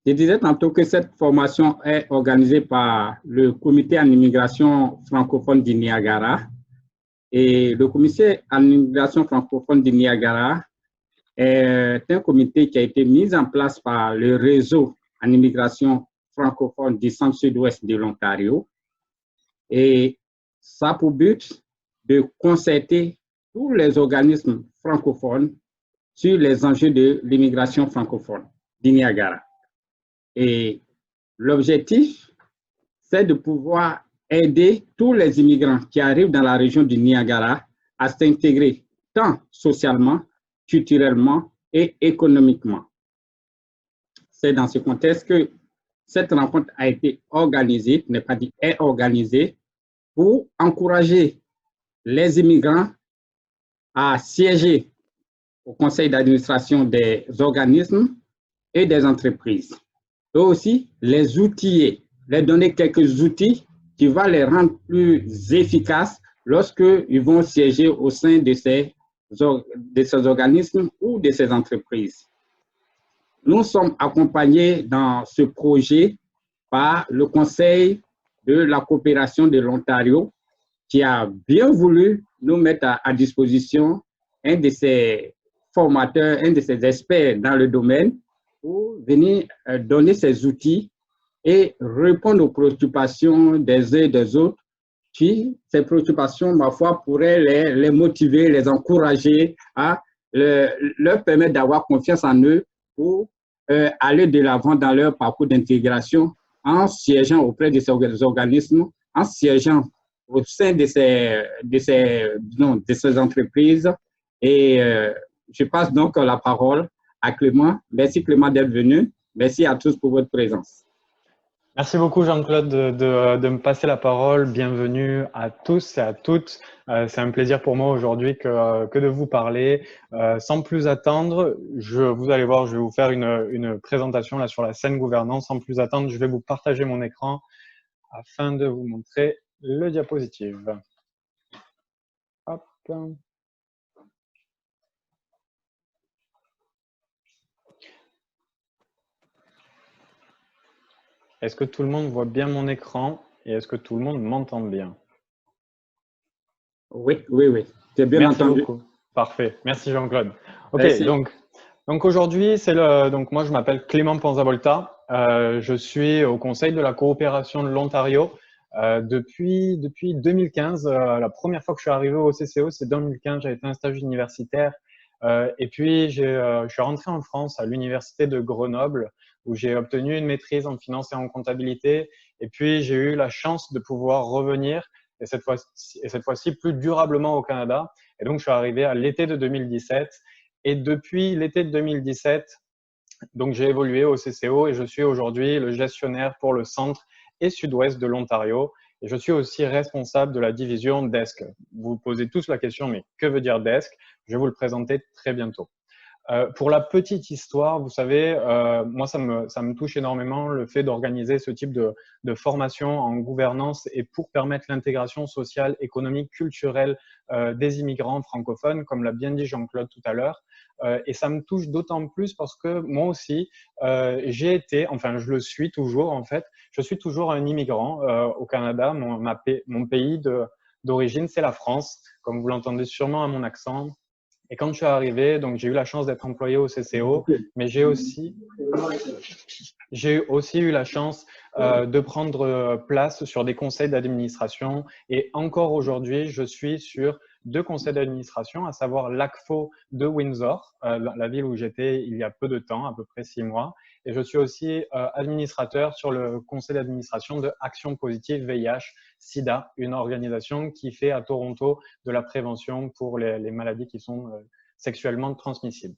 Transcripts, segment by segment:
Je disais tantôt que cette formation est organisée par le Comité en immigration francophone du Niagara. Et le Comité en immigration francophone du Niagara est un comité qui a été mis en place par le réseau en immigration francophone du centre-sud-ouest de l'Ontario. Et ça a pour but de concerter tous les organismes francophones sur les enjeux de l'immigration francophone du Niagara. Et l'objectif, c'est de pouvoir aider tous les immigrants qui arrivent dans la région du Niagara à s'intégrer tant socialement, culturellement et économiquement. C'est dans ce contexte que cette rencontre a été organisée, n'est pas dit est organisée, pour encourager les immigrants à siéger au conseil d'administration des organismes et des entreprises. Et aussi les outiller, leur donner quelques outils qui vont les rendre plus efficaces lorsqu'ils vont siéger au sein de ces organismes ou de ces entreprises. Nous sommes accompagnés dans ce projet par le Conseil de la coopération de l'Ontario qui a bien voulu nous mettre à disposition un de ses formateurs, un de ses experts dans le domaine pour venir donner ces outils et répondre aux préoccupations des uns et des autres qui, ces préoccupations, ma foi, pourraient les motiver, les encourager à leur permettre d'avoir confiance en eux pour aller de l'avant dans leur parcours d'intégration en siégeant auprès de ces organismes, en siégeant au sein de ces entreprises. Et je passe donc la parole à Clément. Merci Clément d'être venu. Merci à tous pour votre présence. Merci beaucoup Jean-Claude de me passer la parole. Bienvenue à tous et à toutes. C'est un plaisir pour moi aujourd'hui que de vous parler. Sans plus attendre, vous allez voir, je vais vous faire une présentation là sur la saine gouvernance. Sans plus attendre, je vais vous partager mon écran afin de vous montrer le diapositive. Hop. Est-ce que tout le monde voit bien mon écran et est-ce que tout le monde m'entend bien? Oui, oui, oui. C'est bien Merci entendu. beaucoup. Parfait. Merci Jean-Claude. Ok, Merci. donc aujourd'hui, moi je m'appelle Clément Panzavolta. Je suis au Conseil de la coopération de l'Ontario depuis 2015. La première fois que je suis arrivé au CCO, c'est 2015. J'avais fait un stage universitaire et puis je suis rentré en France à l'université de Grenoble où j'ai obtenu une maîtrise en finance et en comptabilité. Et puis j'ai eu la chance de pouvoir revenir et cette fois-ci plus durablement au Canada. Et donc je suis arrivé à l'été de 2017. Et depuis l'été de 2017, donc j'ai évolué au CCO et je suis aujourd'hui le gestionnaire pour le centre et sud-ouest de l'Ontario. Et je suis aussi responsable de la division Desk. Vous vous posez tous la question, mais que veut dire Desk? Je vais vous le présenter très bientôt. Pour la petite histoire, vous savez, moi, ça me touche énormément le fait d'organiser ce type de formation en gouvernance et pour permettre l'intégration sociale, économique, culturelle des immigrants francophones, comme l'a bien dit Jean-Claude tout à l'heure. Et ça me touche d'autant plus parce que moi aussi, j'ai été, enfin, je le suis toujours en fait, je suis toujours un immigrant au Canada. Mon pays d'origine, c'est la France, comme vous l'entendez sûrement à mon accent. Et quand je suis arrivé, donc j'ai eu la chance d'être employé au CCO, mais j'ai aussi eu la chance de prendre place sur des conseils d'administration. Et encore aujourd'hui, je suis sur 2 conseils d'administration, à savoir l'ACFO de Windsor, la ville où j'étais il y a peu de temps, à peu près 6 mois. Et je suis aussi administrateur sur le conseil d'administration de Action Positive VIH-Sida, une organisation qui fait à Toronto de la prévention pour les maladies qui sont sexuellement transmissibles.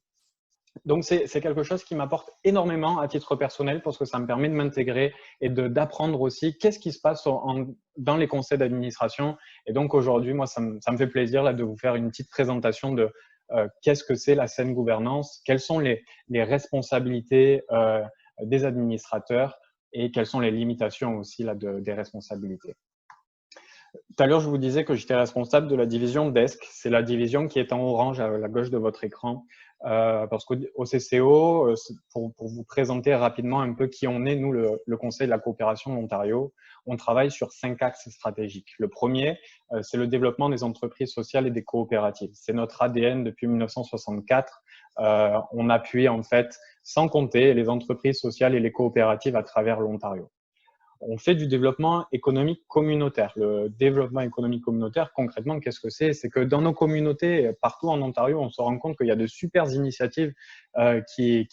Donc, c'est quelque chose qui m'apporte énormément à titre personnel parce que ça me permet de m'intégrer et d'apprendre aussi qu'est-ce qui se passe dans les conseils d'administration. Et donc, aujourd'hui, moi, ça me fait plaisir là, de vous faire une petite présentation de qu'est-ce que c'est la saine gouvernance, quelles sont les responsabilités des administrateurs et quelles sont les limitations aussi là, des responsabilités. Tout à l'heure, je vous disais que j'étais responsable de la division Desk. C'est la division qui est en orange à la gauche de votre écran. parce qu'au CCO, pour vous présenter rapidement un peu qui on est, nous, le Conseil de la coopération de l'Ontario, on travaille sur 5 axes stratégiques. Le premier, c'est le développement des entreprises sociales et des coopératives. C'est notre ADN depuis 1964. On appuie en fait, sans compter, les entreprises sociales et les coopératives à travers l'Ontario. On fait du développement économique communautaire. Le développement économique communautaire, concrètement, qu'est-ce que c'est? C'est que dans nos communautés, partout en Ontario, on se rend compte qu'il y a de super initiatives qui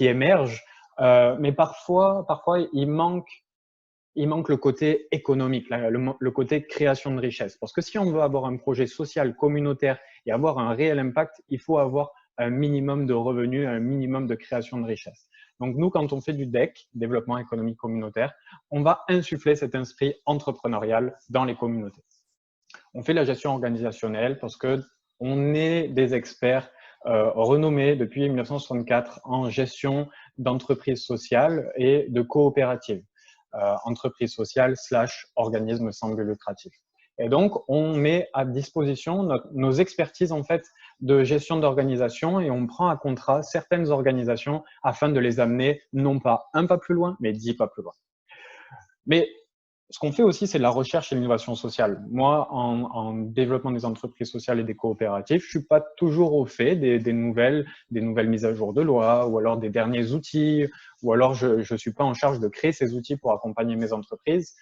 émergent, mais parfois il manque le côté économique, le côté création de richesse. Parce que si on veut avoir un projet social, communautaire et avoir un réel impact, il faut avoir un minimum de revenus, un minimum de création de richesse. Donc nous, quand on fait du DEC, développement économique communautaire, on va insuffler cet esprit entrepreneurial dans les communautés. On fait la gestion organisationnelle parce qu'on est des experts renommés depuis 1964 en gestion d'entreprises sociales et de coopératives. Entreprises sociales / organismes sans but lucratif. Et donc, on met à disposition nos expertises en fait de gestion d'organisation et on prend à contrat certaines organisations afin de les amener non pas un pas plus loin, mais 10 pas plus loin. Mais ce qu'on fait aussi, c'est de la recherche et l'innovation sociale. Moi, en développement des entreprises sociales et des coopératives, je suis pas toujours au fait des nouvelles mises à jour de loi ou alors des derniers outils, ou alors je suis pas en charge de créer ces outils pour accompagner mes entreprises.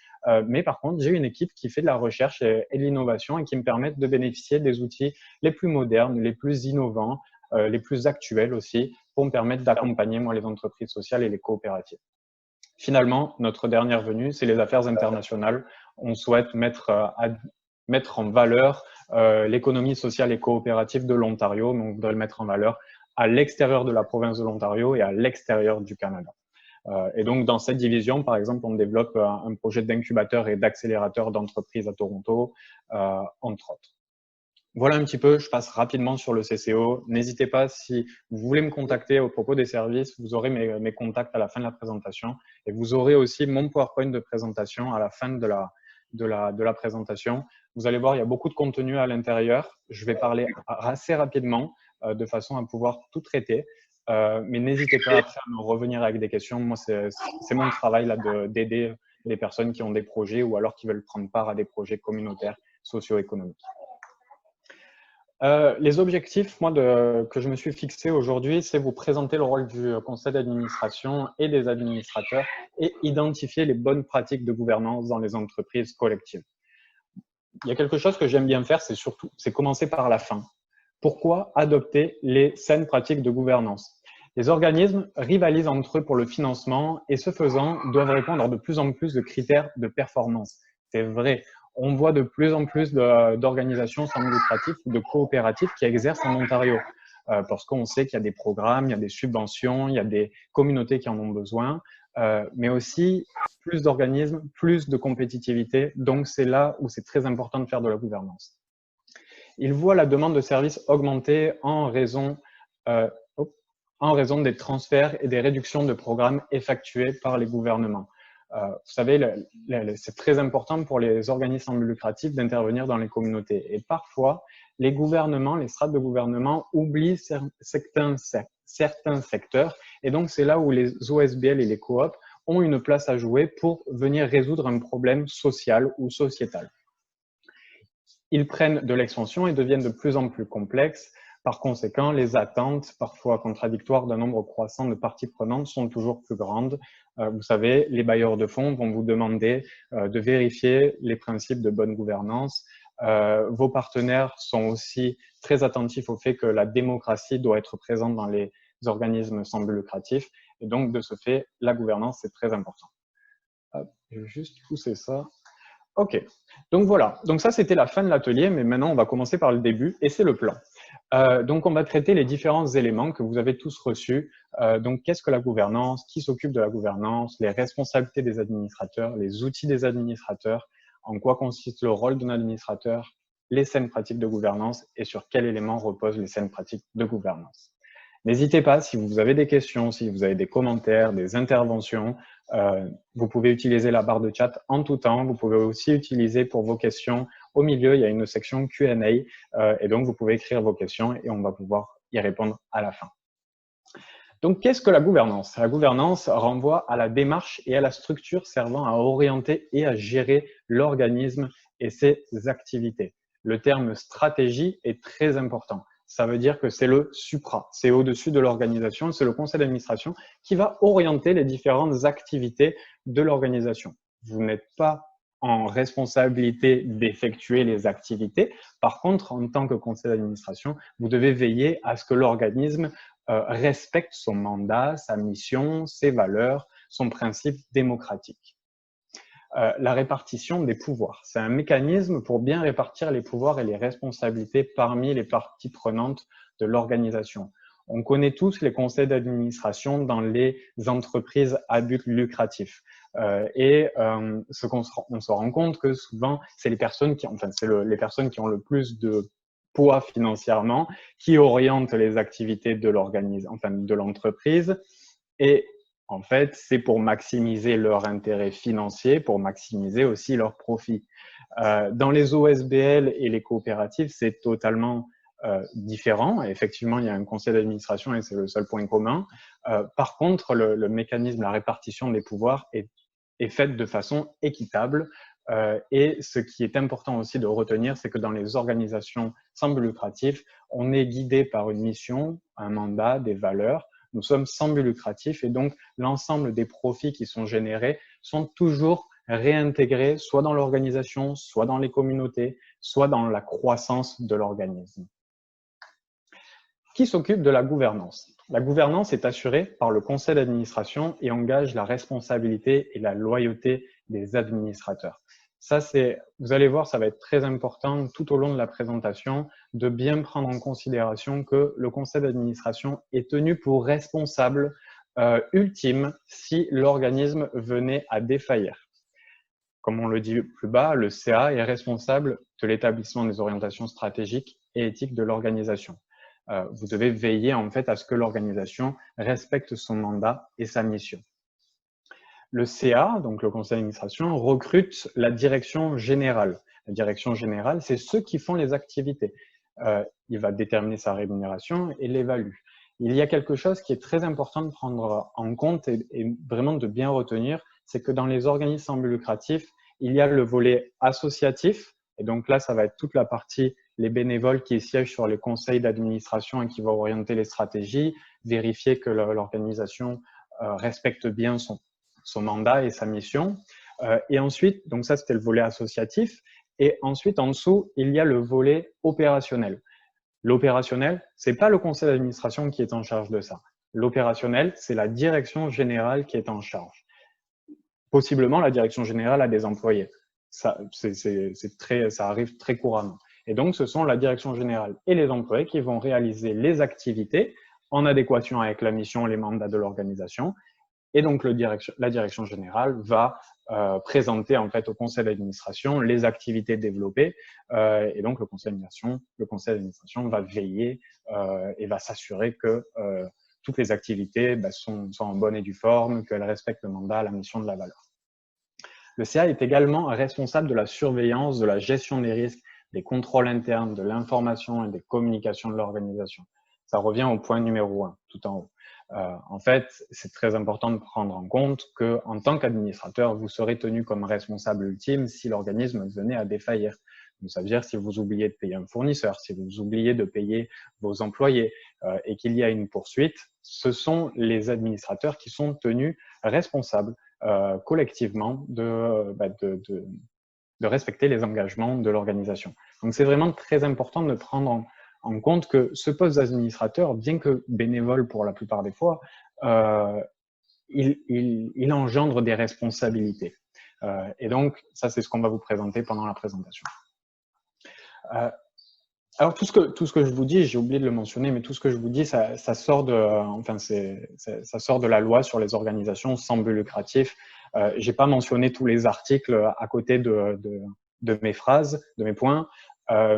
Mais par contre, j'ai une équipe qui fait de la recherche et de l'innovation et qui me permettent de bénéficier des outils les plus modernes, les plus innovants, les plus actuels aussi, pour me permettre d'accompagner moi les entreprises sociales et les coopératives. Finalement, notre dernière venue, c'est les affaires internationales. On souhaite mettre en valeur l'économie sociale et coopérative de l'Ontario, mais on voudrait le mettre en valeur à l'extérieur de la province de l'Ontario et à l'extérieur du Canada. Et donc, dans cette division, par exemple, on développe un projet d'incubateur et d'accélérateur d'entreprises à Toronto, entre autres. Voilà un petit peu, je passe rapidement sur le CCO. N'hésitez pas, si vous voulez me contacter au propos des services, vous aurez mes contacts à la fin de la présentation et vous aurez aussi mon PowerPoint de présentation à la fin de la présentation. Vous allez voir, il y a beaucoup de contenu à l'intérieur. Je vais parler assez rapidement de façon à pouvoir tout traiter. Mais n'hésitez pas après à me revenir avec des questions. Moi, c'est mon travail là d'aider les personnes qui ont des projets ou alors qui veulent prendre part à des projets communautaires, socio-économiques. Les objectifs que je me suis fixé aujourd'hui, c'est vous présenter le rôle du conseil d'administration et des administrateurs et identifier les bonnes pratiques de gouvernance dans les entreprises collectives. Il y a quelque chose que j'aime bien faire, c'est commencer par la fin. Pourquoi adopter les saines pratiques de gouvernance? Les organismes rivalisent entre eux pour le financement et ce faisant doivent répondre à de plus en plus de critères de performance. C'est vrai. On voit de plus en plus d'organisations sans but lucratif ou de coopératives qui exercent en Ontario parce qu'on sait qu'il y a des programmes, il y a des subventions, il y a des communautés qui en ont besoin, mais aussi plus d'organismes, plus de compétitivité. Donc, c'est là où c'est très important de faire de la gouvernance. Ils voient la demande de services augmenter en raison des transferts et des réductions de programmes effectués par les gouvernements. Vous savez, c'est très important pour les organismes sans but lucratif d'intervenir dans les communautés. Et parfois, les gouvernements, les strates de gouvernement oublient certains secteurs. Et donc, c'est là où les OSBL et les coops ont une place à jouer pour venir résoudre un problème social ou sociétal. Ils prennent de l'expansion et deviennent de plus en plus complexes. Par conséquent, les attentes, parfois contradictoires d'un nombre croissant de parties prenantes, sont toujours plus grandes. Vous savez, les bailleurs de fonds vont vous demander de vérifier les principes de bonne gouvernance. Vos partenaires sont aussi très attentifs au fait que la démocratie doit être présente dans les organismes sans but lucratif. Et donc, de ce fait, la gouvernance, c'est très important. Je vais juste pousser ça. OK. Donc voilà. Donc ça, c'était la fin de l'atelier, mais maintenant, on va commencer par le début et c'est le plan. Donc, on va traiter les différents éléments que vous avez tous reçus. Donc, qu'est-ce que la gouvernance? Qui s'occupe de la gouvernance? Les responsabilités des administrateurs, les outils des administrateurs, en quoi consiste le rôle d'un administrateur, les saines pratiques de gouvernance et sur quels éléments reposent les saines pratiques de gouvernance. N'hésitez pas, si vous avez des questions, si vous avez des commentaires, des interventions, vous pouvez utiliser la barre de chat en tout temps. Vous pouvez aussi utiliser pour vos questions Au milieu, il y a une section Q&A et donc vous pouvez écrire vos questions et on va pouvoir y répondre à la fin. Donc, qu'est-ce que la gouvernance? La gouvernance renvoie à la démarche et à la structure servant à orienter et à gérer l'organisme et ses activités. Le terme stratégie est très important. Ça veut dire que c'est le supra, c'est au-dessus de l'organisation, c'est le conseil d'administration qui va orienter les différentes activités de l'organisation. Vous n'êtes pas en responsabilité d'effectuer les activités. Par contre, en tant que conseil d'administration, vous devez veiller à ce que l'organisme respecte son mandat, sa mission, ses valeurs, son principe démocratique. La répartition des pouvoirs. C'est un mécanisme pour bien répartir les pouvoirs et les responsabilités parmi les parties prenantes de l'organisation. On connaît tous les conseils d'administration dans les entreprises à but lucratif. On se rend compte que souvent, c'est les personnes qui, les personnes qui ont le plus de poids financièrement, qui orientent les activités de l'entreprise. Et en fait, c'est pour maximiser leur intérêt financier, pour maximiser aussi leur profit. Dans les OSBL et les coopératives, c'est totalement différent. Effectivement, il y a un conseil d'administration et c'est le seul point commun. Par contre, le mécanisme, la répartition des pouvoirs est faite de façon équitable. Et ce qui est important aussi de retenir, c'est que dans les organisations sans but lucratif, on est guidé par une mission, un mandat, des valeurs. Nous sommes sans but lucratif et donc l'ensemble des profits qui sont générés sont toujours réintégrés soit dans l'organisation, soit dans les communautés, soit dans la croissance de l'organisme. Qui s'occupe de la gouvernance? La gouvernance est assurée par le conseil d'administration et engage la responsabilité et la loyauté des administrateurs. Ça, vous allez voir, ça va être très important tout au long de la présentation de bien prendre en considération que le conseil d'administration est tenu pour responsable ultime si l'organisme venait à défaillir. Comme on le dit plus bas, le CA est responsable de l'établissement des orientations stratégiques et éthiques de l'organisation. Vous devez veiller en fait à ce que l'organisation respecte son mandat et sa mission. Le CA, donc le conseil d'administration, recrute la direction générale. La direction générale, c'est ceux qui font les activités. Il va déterminer sa rémunération et l'évalue. Il y a quelque chose qui est très important de prendre en compte et vraiment de bien retenir, c'est que dans les organismes sans but lucratif, il y a le volet associatif. Et donc là, ça va être toute la partie, les bénévoles qui siègent sur les conseils d'administration et qui vont orienter les stratégies, vérifier que l'organisation respecte bien son mandat et sa mission. Et ensuite, donc ça c'était le volet associatif. Et ensuite, en dessous, il y a le volet opérationnel. L'opérationnel, c'est pas le conseil d'administration qui est en charge de ça. L'opérationnel, c'est la direction générale qui est en charge. Possiblement, la direction générale a des employés. Ça arrive très couramment. Et donc, ce sont la direction générale et les employés qui vont réaliser les activités en adéquation avec la mission et les mandats de l'organisation. Et donc, la direction générale va présenter en fait au conseil d'administration les activités développées. Et donc, le conseil d'administration va veiller et va s'assurer que toutes les activités sont en bonne et due forme, qu'elles respectent le mandat, la mission de la valeur. Le CA est également responsable de la surveillance, de la gestion des risques, des contrôles internes, de l'information et des communications de l'organisation. Ça revient au point numéro 1, tout en haut. En fait, c'est très important de prendre en compte qu'en tant qu'administrateur, vous serez tenu comme responsable ultime si l'organisme venait à défaillir. Donc, ça veut dire si vous oubliez de payer un fournisseur, si vous oubliez de payer vos employés et qu'il y a une poursuite, ce sont les administrateurs qui sont tenus responsables collectivement de respecter les engagements de l'organisation. Donc, c'est vraiment très important de prendre en compte que ce poste d'administrateur, bien que bénévole pour la plupart des fois, il engendre des responsabilités. Et donc, ça, c'est ce qu'on va vous présenter pendant la présentation. Alors, tout ce que je vous dis, j'ai oublié de le mentionner, mais tout ce que je vous dis, ça sort de la loi sur les organisations sans but lucratif. J'ai pas mentionné tous les articles à côté de mes phrases, de mes points.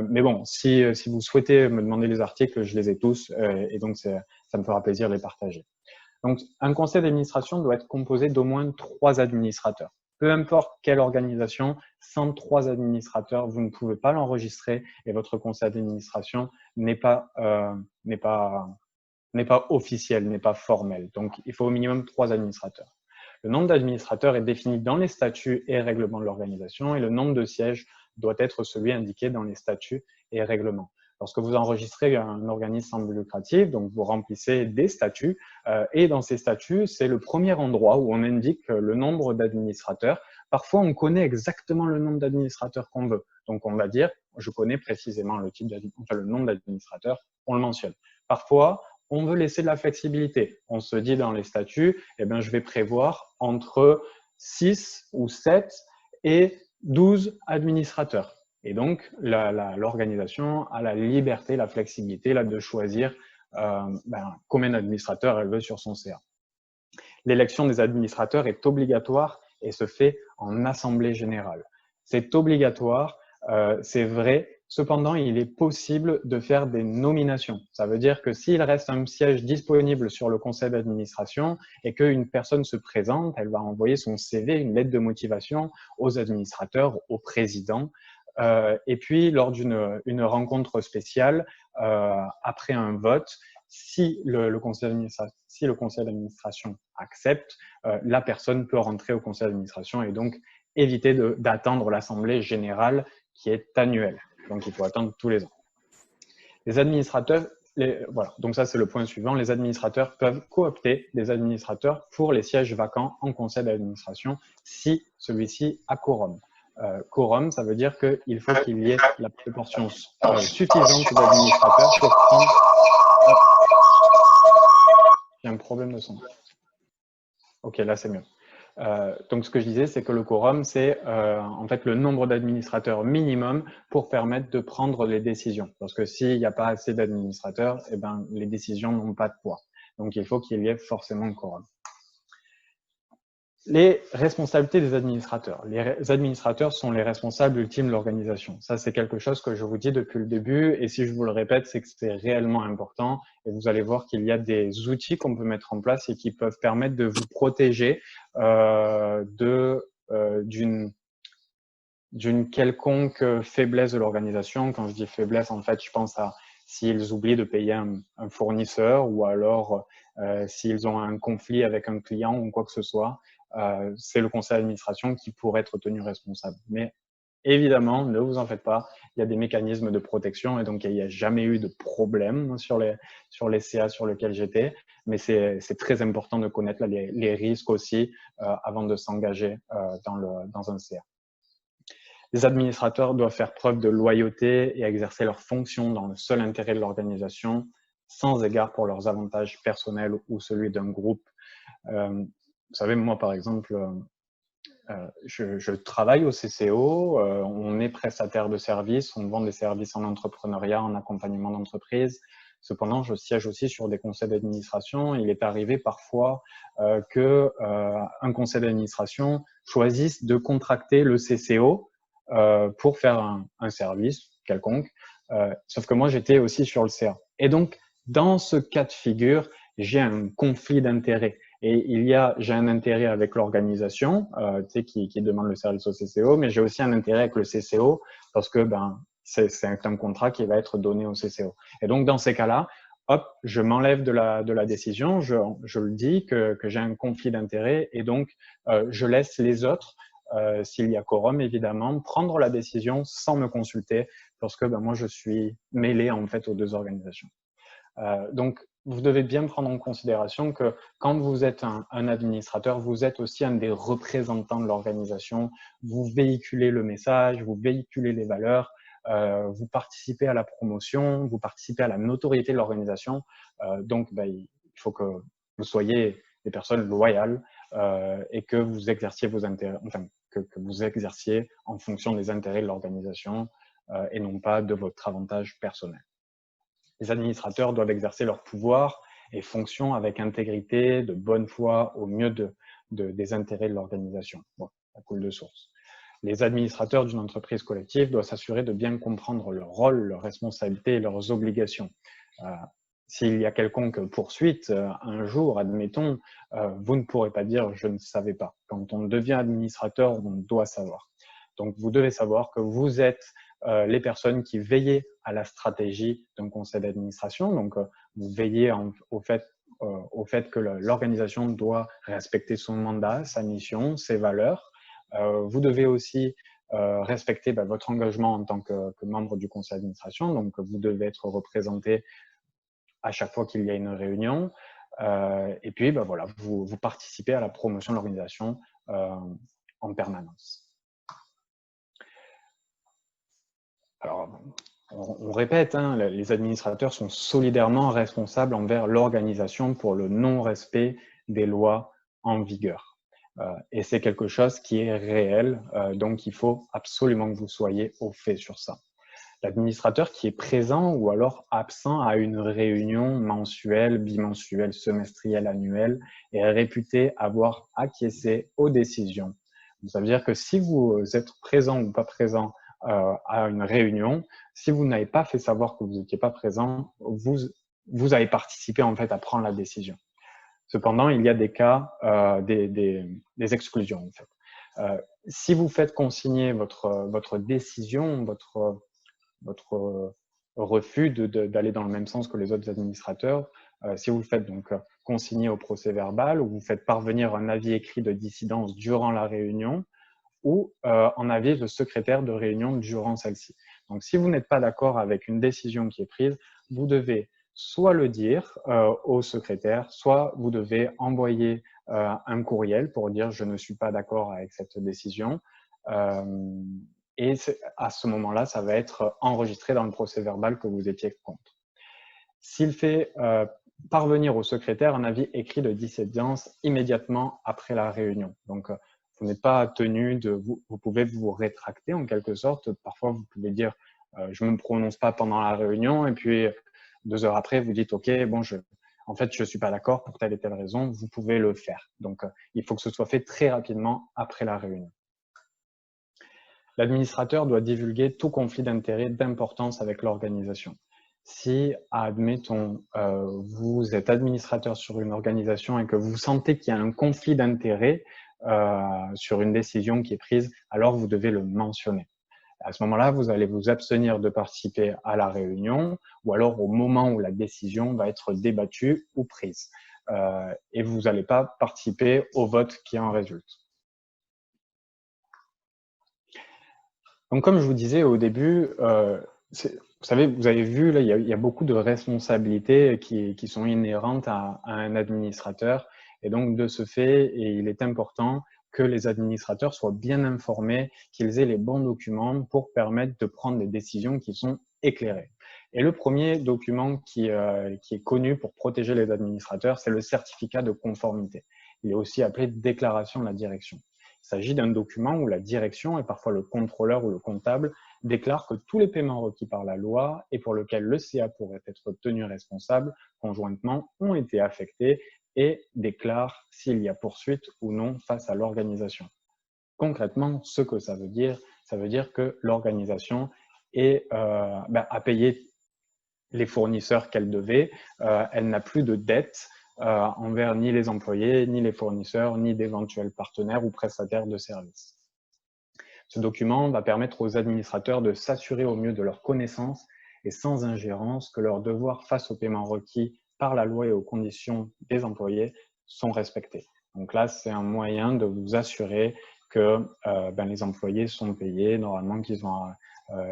Mais bon, si vous souhaitez me demander les articles, je les ai tous et donc ça me fera plaisir de les partager. Donc, un conseil d'administration doit être composé d'au moins 3 administrateurs. peu importe quelle organisation, sans 3 administrateurs, vous ne pouvez pas l'enregistrer et votre conseil d'administration n'est pas officiel, n'est pas formel. Donc, il faut au minimum 3 administrateurs. Le nombre d'administrateurs est défini dans les statuts et règlements de l'organisation et le nombre de sièges doit être celui indiqué dans les statuts et règlements. Lorsque vous enregistrez un organisme sans but lucratif, donc vous remplissez des statuts et dans ces statuts, c'est le premier endroit où on indique le nombre d'administrateurs. Parfois, on connaît exactement le nombre d'administrateurs qu'on veut. Donc, on va dire, je connais précisément le nombre d'administrateurs, on le mentionne. Parfois, on veut laisser de la flexibilité. On se dit dans les statuts, eh bien, je vais prévoir entre 6 ou 7 et 12 administrateurs. Et donc, l'organisation a la liberté, la flexibilité là, de choisir combien d'administrateurs elle veut sur son CA. L'élection des administrateurs est obligatoire et se fait en assemblée générale. C'est obligatoire, c'est vrai. Cependant, il est possible de faire des nominations. Ça veut dire que s'il reste un siège disponible sur le conseil d'administration et qu'une personne se présente, elle va envoyer son CV, une lettre de motivation aux administrateurs, au président. Et puis, lors d'une rencontre spéciale, après un vote, si le conseil d'administration accepte, la personne peut rentrer au conseil d'administration et donc éviter d'attendre l'assemblée générale qui est annuelle. Donc, il faut attendre tous les ans. Les administrateurs, voilà, donc ça c'est le point suivant, les administrateurs peuvent coopter des administrateurs pour les sièges vacants en conseil d'administration si celui-ci a quorum. Quorum, ça veut dire qu'il faut qu'il y ait la proportion suffisante d'administrateurs pour prendre… J'ai un problème de son. Ok, là c'est mieux. Donc, ce que je disais, c'est que le quorum, c'est en fait le nombre d'administrateurs minimum pour permettre de prendre les décisions. Parce que s'il n'y a pas assez d'administrateurs, eh ben, les décisions n'ont pas de poids. Donc, il faut qu'il y ait forcément un quorum. Les responsabilités des administrateurs. Les administrateurs sont les responsables ultimes de l'organisation. Ça, c'est quelque chose que je vous dis depuis le début. Et si je vous le répète, c'est que c'est réellement important. Et vous allez voir qu'il y a des outils qu'on peut mettre en place et qui peuvent permettre de vous protéger d'une quelconque faiblesse de l'organisation. Quand je dis faiblesse, en fait, je pense à s'ils oublient de payer un fournisseur ou alors s'ils ont un conflit avec un client ou quoi que ce soit. C'est le conseil d'administration qui pourrait être tenu responsable. Mais évidemment, ne vous en faites pas, il y a des mécanismes de protection et donc il n'y a jamais eu de problème sur les CA sur lesquels j'étais. Mais c'est très important de connaître les risques aussi avant de s'engager dans un CA. Les administrateurs doivent faire preuve de loyauté et exercer leurs fonctions dans le seul intérêt de l'organisation, sans égard pour leurs avantages personnels ou celui d'un groupe. Vous savez, moi, par exemple, je travaille au CCO, on est prestataire de services, on vend des services en entrepreneuriat, en accompagnement d'entreprise. Cependant, je siège aussi sur des conseils d'administration. Il est arrivé parfois qu'un conseil d'administration choisisse de contracter le CCO pour faire un service quelconque. Sauf que moi, j'étais aussi sur le CA. Et donc, dans ce cas de figure, j'ai un conflit d'intérêts. Et j'ai un intérêt avec l'organisation qui demande le service au CCO, mais j'ai aussi un intérêt avec le CCO parce que c'est un contrat qui va être donné au CCO. Et donc, dans ces cas-là, hop, je m'enlève de la décision, je le dis que j'ai un conflit d'intérêts et donc je laisse les autres, s'il y a quorum évidemment, prendre la décision sans me consulter parce que moi, je suis mêlé en fait aux deux organisations. Donc, vous devez bien prendre en considération que quand vous êtes un administrateur, vous êtes aussi un des représentants de l'organisation. Vous véhiculez le message, vous véhiculez les valeurs, vous participez à la promotion, vous participez à la notoriété de l'organisation. Donc, il faut que vous soyez des personnes loyales et que vous exerciez vos intérêts, enfin, que vous exerciez en fonction des intérêts de l'organisation et non pas de votre avantage personnel. Les administrateurs doivent exercer leur pouvoir et fonctions avec intégrité, de bonne foi, au mieux des intérêts de l'organisation. Bon, ça coule de source. Les administrateurs d'une entreprise collective doivent s'assurer de bien comprendre leur rôle, leurs responsabilités et leurs obligations. s'il y a quelconque poursuite, un jour, admettons, vous ne pourrez pas dire « je ne savais pas ». Quand on devient administrateur, on doit savoir. Donc, vous devez savoir que vous êtes les personnes qui veillent à la stratégie d'un conseil d'administration. Donc, vous veillez au fait que l'organisation doit respecter son mandat, sa mission, ses valeurs. Vous devez aussi respecter votre engagement en tant que membre du conseil d'administration. Donc, vous devez être représenté à chaque fois qu'il y a une réunion. Et puis, voilà, vous participez à la promotion de l'organisation en permanence. Alors, on répète, hein, les administrateurs sont solidairement responsables envers l'organisation pour le non-respect des lois en vigueur. Et c'est quelque chose qui est réel, donc il faut absolument que vous soyez au fait sur ça. L'administrateur qui est présent ou alors absent à une réunion mensuelle, bimensuelle, semestrielle, annuelle est réputé avoir acquiescé aux décisions. Ça veut dire que si vous êtes présent ou pas présent à une réunion, si vous n'avez pas fait savoir que vous n'étiez pas présent, vous avez participé en fait à prendre la décision. Cependant, il y a des cas, des exclusions en fait. Si vous faites consigner votre décision, votre refus d'aller dans le même sens que les autres administrateurs, si vous le faites donc consigner au procès verbal ou vous faites parvenir un avis écrit de dissidence durant la réunion ou en avis de secrétaire de réunion durant celle-ci. Donc, si vous n'êtes pas d'accord avec une décision qui est prise, vous devez soit le dire au secrétaire, soit vous devez envoyer un courriel pour dire « je ne suis pas d'accord avec cette décision ». Et à ce moment-là, ça va être enregistré dans le procès verbal que vous étiez contre. S'il fait parvenir au secrétaire un avis écrit de dissidence immédiatement après la réunion. Donc, vous n'êtes pas tenu vous pouvez vous rétracter en quelque sorte. Parfois, vous pouvez dire je ne me prononce pas pendant la réunion et puis 2 heures après, vous dites ok, bon, en fait, je ne suis pas d'accord pour telle et telle raison. Vous pouvez le faire. Donc, il faut que ce soit fait très rapidement après la réunion. L'administrateur doit divulguer tout conflit d'intérêt d'importance avec l'organisation. Si, admettons, vous êtes administrateur sur une organisation et que vous sentez qu'il y a un conflit d'intérêt sur une décision qui est prise, alors vous devez le mentionner. À ce moment-là, vous allez vous abstenir de participer à la réunion ou alors au moment où la décision va être débattue ou prise. Et vous n'allez pas participer au vote qui en résulte. Donc, comme je vous disais au début, vous savez, vous avez vu, là, il y a beaucoup de responsabilités qui sont inhérentes à un administrateur. Et donc, de ce fait, il est important que les administrateurs soient bien informés, qu'ils aient les bons documents pour permettre de prendre des décisions qui sont éclairées. Et le premier document qui est connu pour protéger les administrateurs, c'est le certificat de conformité. Il est aussi appelé déclaration de la direction. Il s'agit d'un document où la direction et parfois le contrôleur ou le comptable déclarent que tous les paiements requis par la loi et pour lesquels le CA pourrait être tenu responsable conjointement ont été affectés et déclarent s'il y a poursuite ou non face à l'organisation. Concrètement, ce que ça veut dire que l'organisation a payé les fournisseurs qu'elle devait, elle n'a plus de dette envers ni les employés, ni les fournisseurs, ni d'éventuels partenaires ou prestataires de services. Ce document va permettre aux administrateurs de s'assurer au mieux de leur connaissance et sans ingérence que leurs devoirs face aux paiements requis par la loi et aux conditions des employés sont respectés. Donc là, c'est un moyen de vous assurer que les employés sont payés, normalement qu'ils ont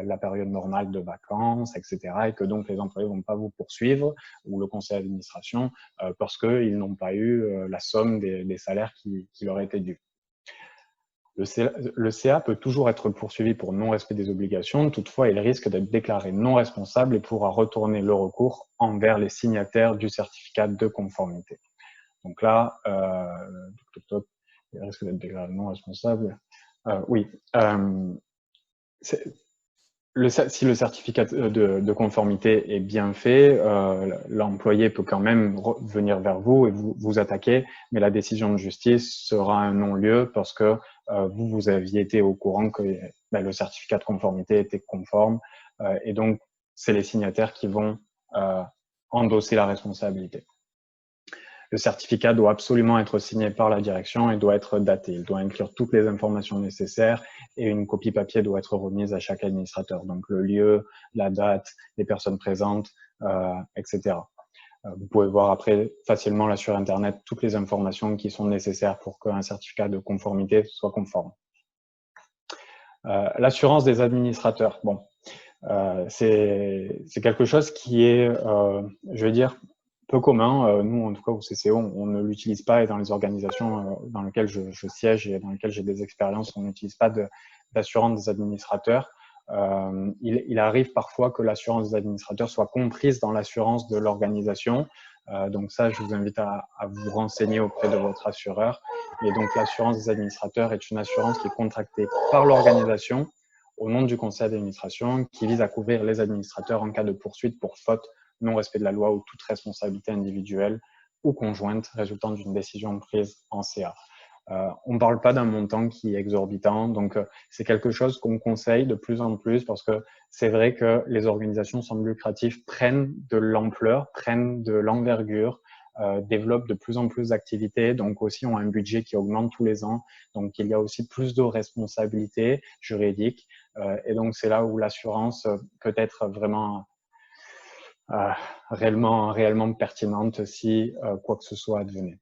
la période normale de vacances, etc. et que donc les employés ne vont pas vous poursuivre ou le conseil d'administration parce qu'ils n'ont pas eu la somme des salaires qui leur étaient dus. Le CA peut toujours être poursuivi pour non-respect des obligations, toutefois il risque d'être déclaré non responsable et pourra retourner le recours envers les signataires du certificat de conformité. Donc là, il risque d'être déclaré non responsable. Oui. Si le certificat de conformité est bien fait, l'employé peut quand même venir vers vous et vous attaquer, mais la décision de justice sera un non-lieu parce que vous aviez été au courant que le certificat de conformité était conforme et donc c'est les signataires qui vont endosser la responsabilité. Le certificat doit absolument être signé par la direction et doit être daté. Il doit inclure toutes les informations nécessaires et une copie papier doit être remise à chaque administrateur. Donc le lieu, la date, les personnes présentes, etc. Vous pouvez voir après facilement là sur Internet toutes les informations qui sont nécessaires pour qu'un certificat de conformité soit conforme. L'assurance des administrateurs. Bon, c'est quelque chose qui est, je vais dire, peu commun. Nous, en tout cas, au CCO, on ne l'utilise pas et dans les organisations dans lesquelles je siège et dans lesquelles j'ai des expériences, on n'utilise pas d'assurance des administrateurs. Il arrive parfois que l'assurance des administrateurs soit comprise dans l'assurance de l'organisation. Donc ça, je vous invite à vous renseigner auprès de votre assureur. Et donc, l'assurance des administrateurs est une assurance qui est contractée par l'organisation au nom du conseil d'administration qui vise à couvrir les administrateurs en cas de poursuite pour faute, non-respect de la loi ou toute responsabilité individuelle ou conjointe résultant d'une décision prise en CA. On ne parle pas d'un montant qui est exorbitant, donc c'est quelque chose qu'on conseille de plus en plus parce que c'est vrai que les organisations sans but lucratif prennent de l'ampleur, prennent de l'envergure, développent de plus en plus d'activités, donc aussi ont un budget qui augmente tous les ans, donc il y a aussi plus de responsabilités juridiques et donc c'est là où l'assurance peut être vraiment réellement pertinente si quoi que ce soit advenait.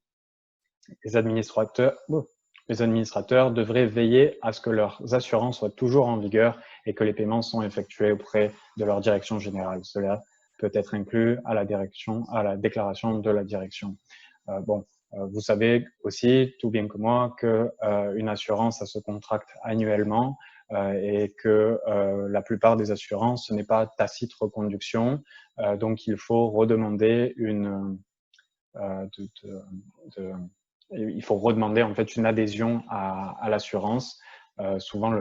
Les administrateurs devraient veiller à ce que leurs assurances soient toujours en vigueur et que les paiements sont effectués auprès de leur direction générale. Cela peut être inclus à la déclaration de la direction. Vous savez aussi, tout bien que moi, qu'une assurance, ça se contracte annuellement et que la plupart des assurances, ce n'est pas tacite reconduction. Donc, il faut redemander il faut redemander en fait une adhésion à l'assurance. Souvent,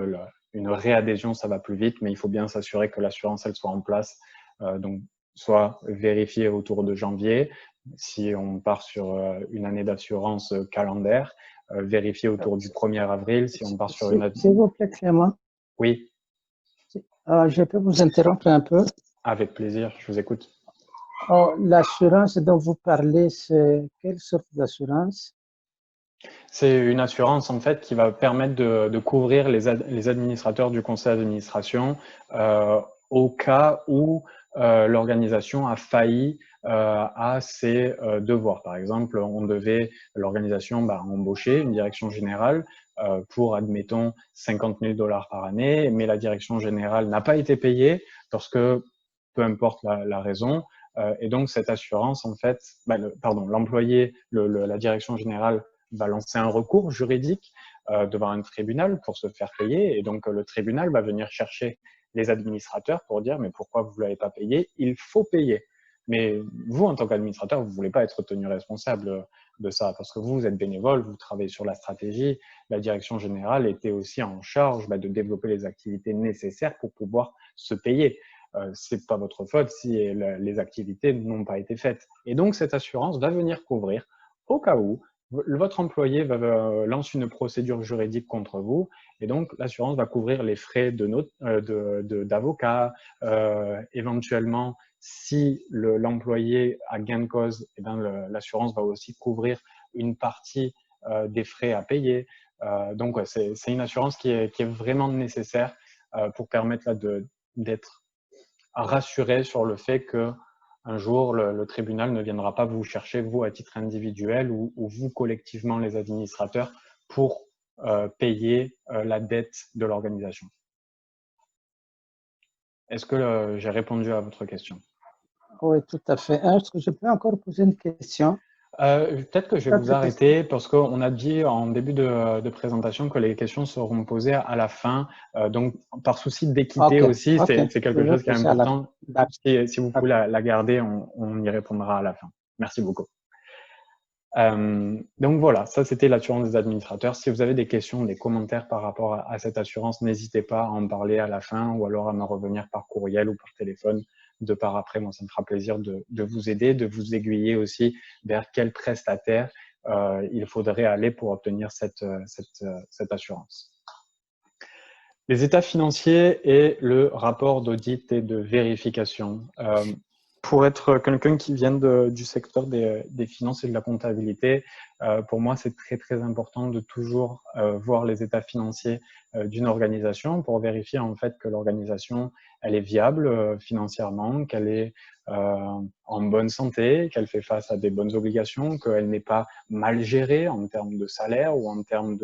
une réadhésion, ça va plus vite, mais il faut bien s'assurer que l'assurance, elle soit en place. Donc, soit vérifier autour de janvier, si on part sur une année d'assurance calendaire, vérifier autour du 1er avril, si on part sur une... S'il vous plaît, Clément. Oui. Je peux vous interrompre un peu? Avec plaisir, je vous écoute. L'assurance dont vous parlez, c'est quelle sorte d'assurance? C'est une assurance en fait qui va permettre de couvrir les administrateurs du conseil d'administration au cas où l'organisation a failli à ses devoirs. Par exemple, l'organisation embaucher une direction générale pour, admettons, 50 000 $ par année, mais la direction générale n'a pas été payée parce que, peu importe la raison, et donc cette assurance, en fait, l'employé, la direction générale va lancer un recours juridique devant un tribunal pour se faire payer. Et donc, le tribunal va venir chercher les administrateurs pour dire « mais pourquoi vous ne l'avez pas payé? Il faut payer ». Mais vous, en tant qu'administrateur, vous ne voulez pas être tenu responsable de ça parce que vous êtes bénévole, vous travaillez sur la stratégie. La direction générale était aussi en charge de développer les activités nécessaires pour pouvoir se payer. Ce n'est pas votre faute si les activités n'ont pas été faites. Et donc, cette assurance va venir couvrir au cas où votre employé lance une procédure juridique contre vous et donc l'assurance va couvrir les frais d'avocat. Éventuellement, si l'employé a gain de cause, l'assurance va aussi couvrir une partie des frais à payer. Donc, c'est une assurance qui est vraiment nécessaire pour permettre d'être rassuré sur le fait que un jour, le tribunal ne viendra pas vous chercher, vous, à titre individuel ou vous, collectivement, les administrateurs, pour payer la dette de l'organisation. Est-ce que j'ai répondu à votre question? Oui, tout à fait. Est-ce que je peux encore poser une question? Peut-être que je vais vous arrêter parce qu'on a dit en début de présentation que les questions seront posées à la fin. Donc, par souci d'équité aussi, c'est quelque chose qui est important. Si vous pouvez la garder, on y répondra à la fin. Merci beaucoup. Donc voilà, ça c'était l'assurance des administrateurs. Si vous avez des questions, des commentaires par rapport à cette assurance, n'hésitez pas à en parler à la fin ou alors à me revenir par courriel ou par téléphone de part après. Moi, ça me fera plaisir de vous aider, de vous aiguiller aussi vers quel prestataire il faudrait aller pour obtenir cette assurance. Les états financiers et le rapport d'audit et de vérification. Pour être quelqu'un qui vient du secteur des finances et de la comptabilité, pour moi, c'est très, très important de toujours voir les états financiers d'une organisation pour vérifier en fait que l'organisation, elle est viable financièrement, qu'elle est en bonne santé, qu'elle fait face à des bonnes obligations, qu'elle n'est pas mal gérée en termes de salaire ou en termes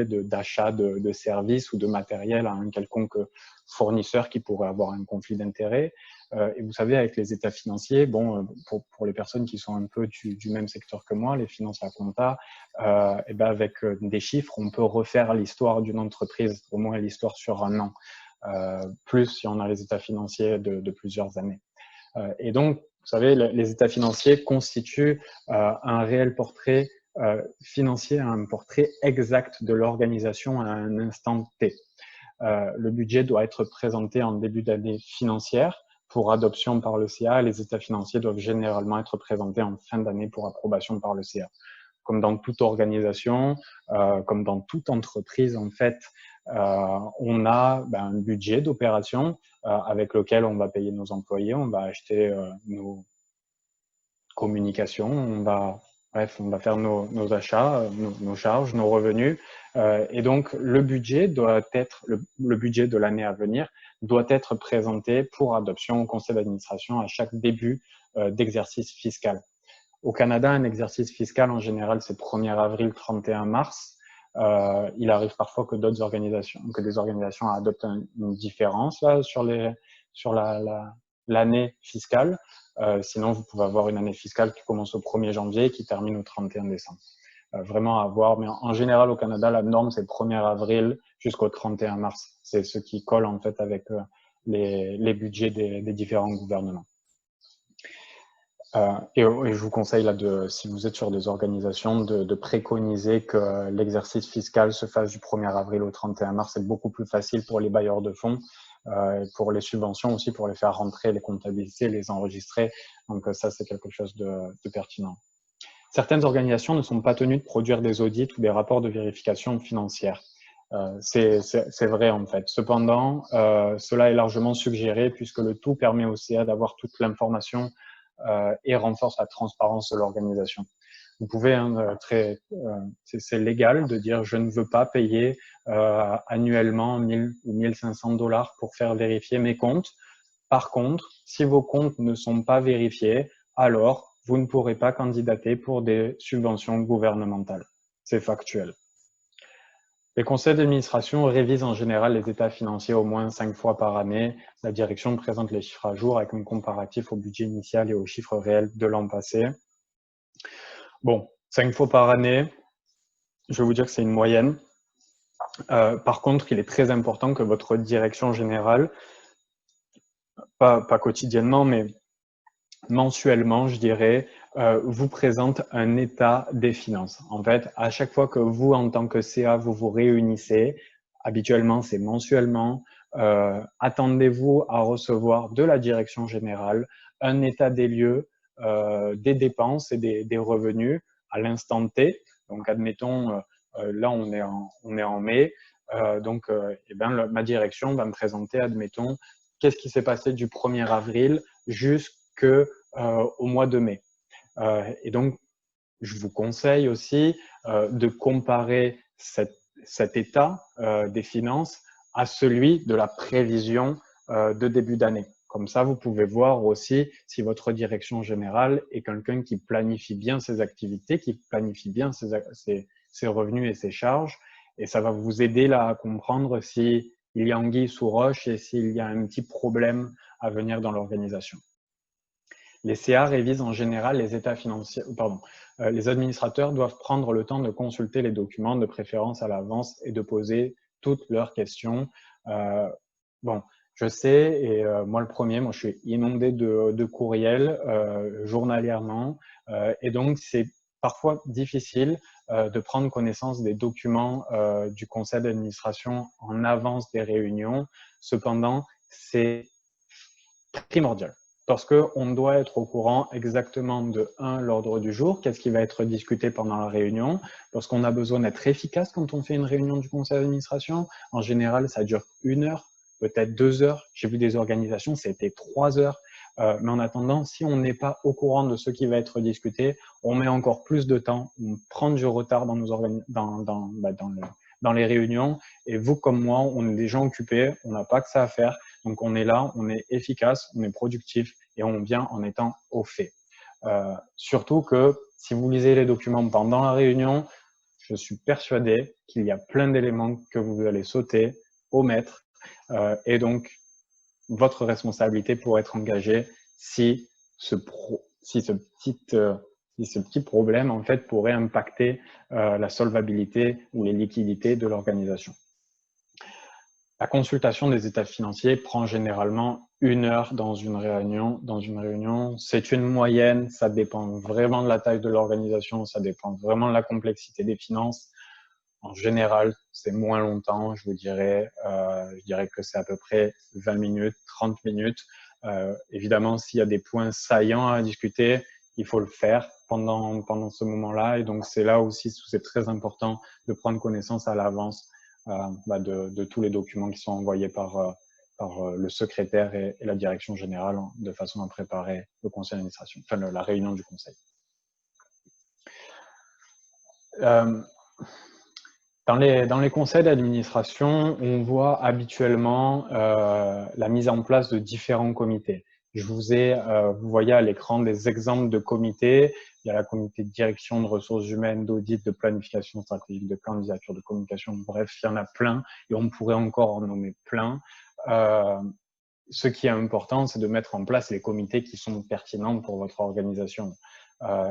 d'achat de services ou de matériel à un quelconque fournisseur qui pourrait avoir un conflit d'intérêts. Et vous savez, avec les états financiers, bon, pour les personnes qui sont un peu du même secteur que moi, les finances, la compta, et ben avec des chiffres, on peut refaire l'histoire d'une entreprise, au moins l'histoire sur un an, plus si on a les états financiers de plusieurs années. Et donc, vous savez, les états financiers constituent un réel portrait financier, un portrait exact de l'organisation à un instant T. Le budget doit être présenté en début d'année financière pour adoption par le CA. Les états financiers doivent généralement être présentés en fin d'année pour approbation par le CA. Comme dans toute organisation, comme dans toute entreprise, en fait, on a un budget d'opération avec lequel on va payer nos employés, on va acheter nos communications, on va faire nos achats, nos charges, nos revenus. Et donc, le budget doit être, le budget de l'année à venir doit être présenté pour adoption au conseil d'administration à chaque début d'exercice fiscal. Au Canada, un exercice fiscal, en général, c'est 1er avril, 31 mars. Il arrive parfois que des organisations adoptent une différence là, sur l'année fiscale. Sinon, vous pouvez avoir une année fiscale qui commence au 1er janvier et qui termine au 31 décembre. Vraiment à voir. Mais en général, au Canada, la norme, c'est 1er avril jusqu'au 31 mars. C'est ce qui colle en fait avec les budgets des différents gouvernements. Et je vous conseille, là, si vous êtes sur des organisations, de préconiser que l'exercice fiscal se fasse du 1er avril au 31 mars. C'est beaucoup plus facile pour les bailleurs de fonds, pour les subventions aussi, pour les faire rentrer, les comptabiliser, les enregistrer. Donc ça, c'est quelque chose de pertinent. Certaines organisations ne sont pas tenues de produire des audits ou des rapports de vérification financière. C'est vrai en fait. Cependant, cela est largement suggéré puisque le tout permet au CA d'avoir toute l'information et renforce la transparence de l'organisation. Vous pouvez, c'est légal de dire je ne veux pas payer annuellement 1000 ou 1500 $ pour faire vérifier mes comptes. Par contre, si vos comptes ne sont pas vérifiés, alors vous ne pourrez pas candidater pour des subventions gouvernementales. C'est factuel. Les conseils d'administration révisent en général les états financiers au moins 5 fois par année. La direction présente les chiffres à jour avec un comparatif au budget initial et aux chiffres réels de l'an passé. Bon, 5 fois par année, je vais vous dire que c'est une moyenne. Par contre, il est très important que votre direction générale, pas quotidiennement, mais mensuellement, je dirais, vous présente un état des finances. En fait, à chaque fois que vous, en tant que CA, vous vous réunissez, habituellement, c'est mensuellement, attendez-vous à recevoir de la direction générale un état des lieux des dépenses et des revenus à l'instant T. Donc, admettons, là, on est en mai. Ma direction va me présenter, admettons, qu'est-ce qui s'est passé du 1er avril jusqu'au mois de mai. Et donc, je vous conseille aussi de comparer cet état des finances à celui de la prévision de début d'année. Comme ça, vous pouvez voir aussi si votre direction générale est quelqu'un qui planifie bien ses activités, qui planifie bien ses revenus et ses charges. Et ça va vous aider là à comprendre s'il y a anguille sous roche et s'il y a un petit problème à venir dans l'organisation. Les CA révisent en général les états financiers. Les administrateurs doivent prendre le temps de consulter les documents, de préférence à l'avance, et de poser toutes leurs questions. Je sais, et moi le premier, je suis inondé de courriels journalièrement, et donc c'est parfois difficile de prendre connaissance des documents du conseil d'administration en avance des réunions. Cependant, c'est primordial. Parce qu'on doit être au courant exactement de l'ordre du jour, qu'est-ce qui va être discuté pendant la réunion, parce qu'on a besoin d'être efficace quand on fait une réunion du conseil d'administration. En général, ça dure 1 heure, peut-être 2 heures. J'ai vu des organisations, c'était 3 heures. Mais en attendant, si on n'est pas au courant de ce qui va être discuté, on met encore plus de temps, on prend du retard dans, dans les réunions. Et vous comme moi, on est des gens occupés, on n'a pas que ça à faire. Donc on est là, on est efficace, on est productif et on vient en étant au fait. Surtout que si vous lisez les documents pendant la réunion, je suis persuadé qu'il y a plein d'éléments que vous allez sauter, omettre, et donc votre responsabilité pour être engagé si ce petit problème en fait pourrait impacter la solvabilité ou les liquidités de l'organisation. La consultation des états financiers prend généralement 1 heure dans une réunion. C'est une moyenne, ça dépend vraiment de la taille de l'organisation, ça dépend vraiment de la complexité des finances. En général, c'est moins longtemps, je dirais que c'est à peu près 20 minutes, 30 minutes. Évidemment, s'il y a des points saillants à discuter, il faut le faire pendant ce moment-là. Et donc, c'est là aussi où c'est très important de prendre connaissance à l'avance de tous les documents qui sont envoyés par le secrétaire et la direction générale de façon à préparer le conseil d'administration, enfin la réunion du conseil. Dans les conseils d'administration, on voit habituellement la mise en place de différents comités. Vous voyez à l'écran des exemples de comités. Il y a la comité de direction, de ressources humaines, d'audit, de planification stratégique, de candidature, de communication. Bref, il y en a plein et on pourrait encore en nommer plein. Ce qui est important, c'est de mettre en place les comités qui sont pertinents pour votre organisation.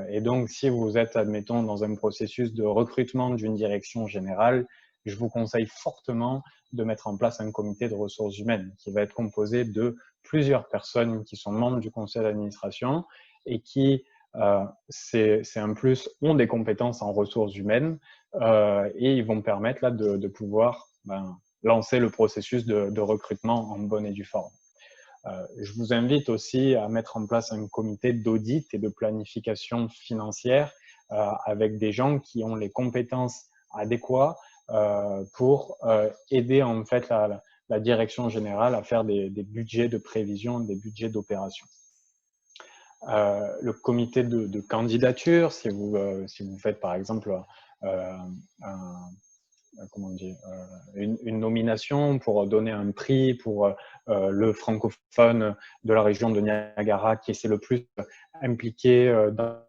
Et donc, si vous êtes, admettons, dans un processus de recrutement d'une direction générale, je vous conseille fortement de mettre en place un comité de ressources humaines qui va être composé de plusieurs personnes qui sont membres du conseil d'administration et qui, c'est un plus, ont des compétences en ressources humaines et ils vont permettre là, de pouvoir lancer le processus de recrutement en bonne et due forme. Je vous invite aussi à mettre en place un comité d'audit et de planification financière avec des gens qui ont les compétences adéquates pour aider en fait la direction générale à faire des budgets de prévision, des budgets d'opération. Le comité de candidature, si vous faites par exemple une nomination pour donner un prix pour le francophone de la région de Niagara qui s'est le plus impliqué dans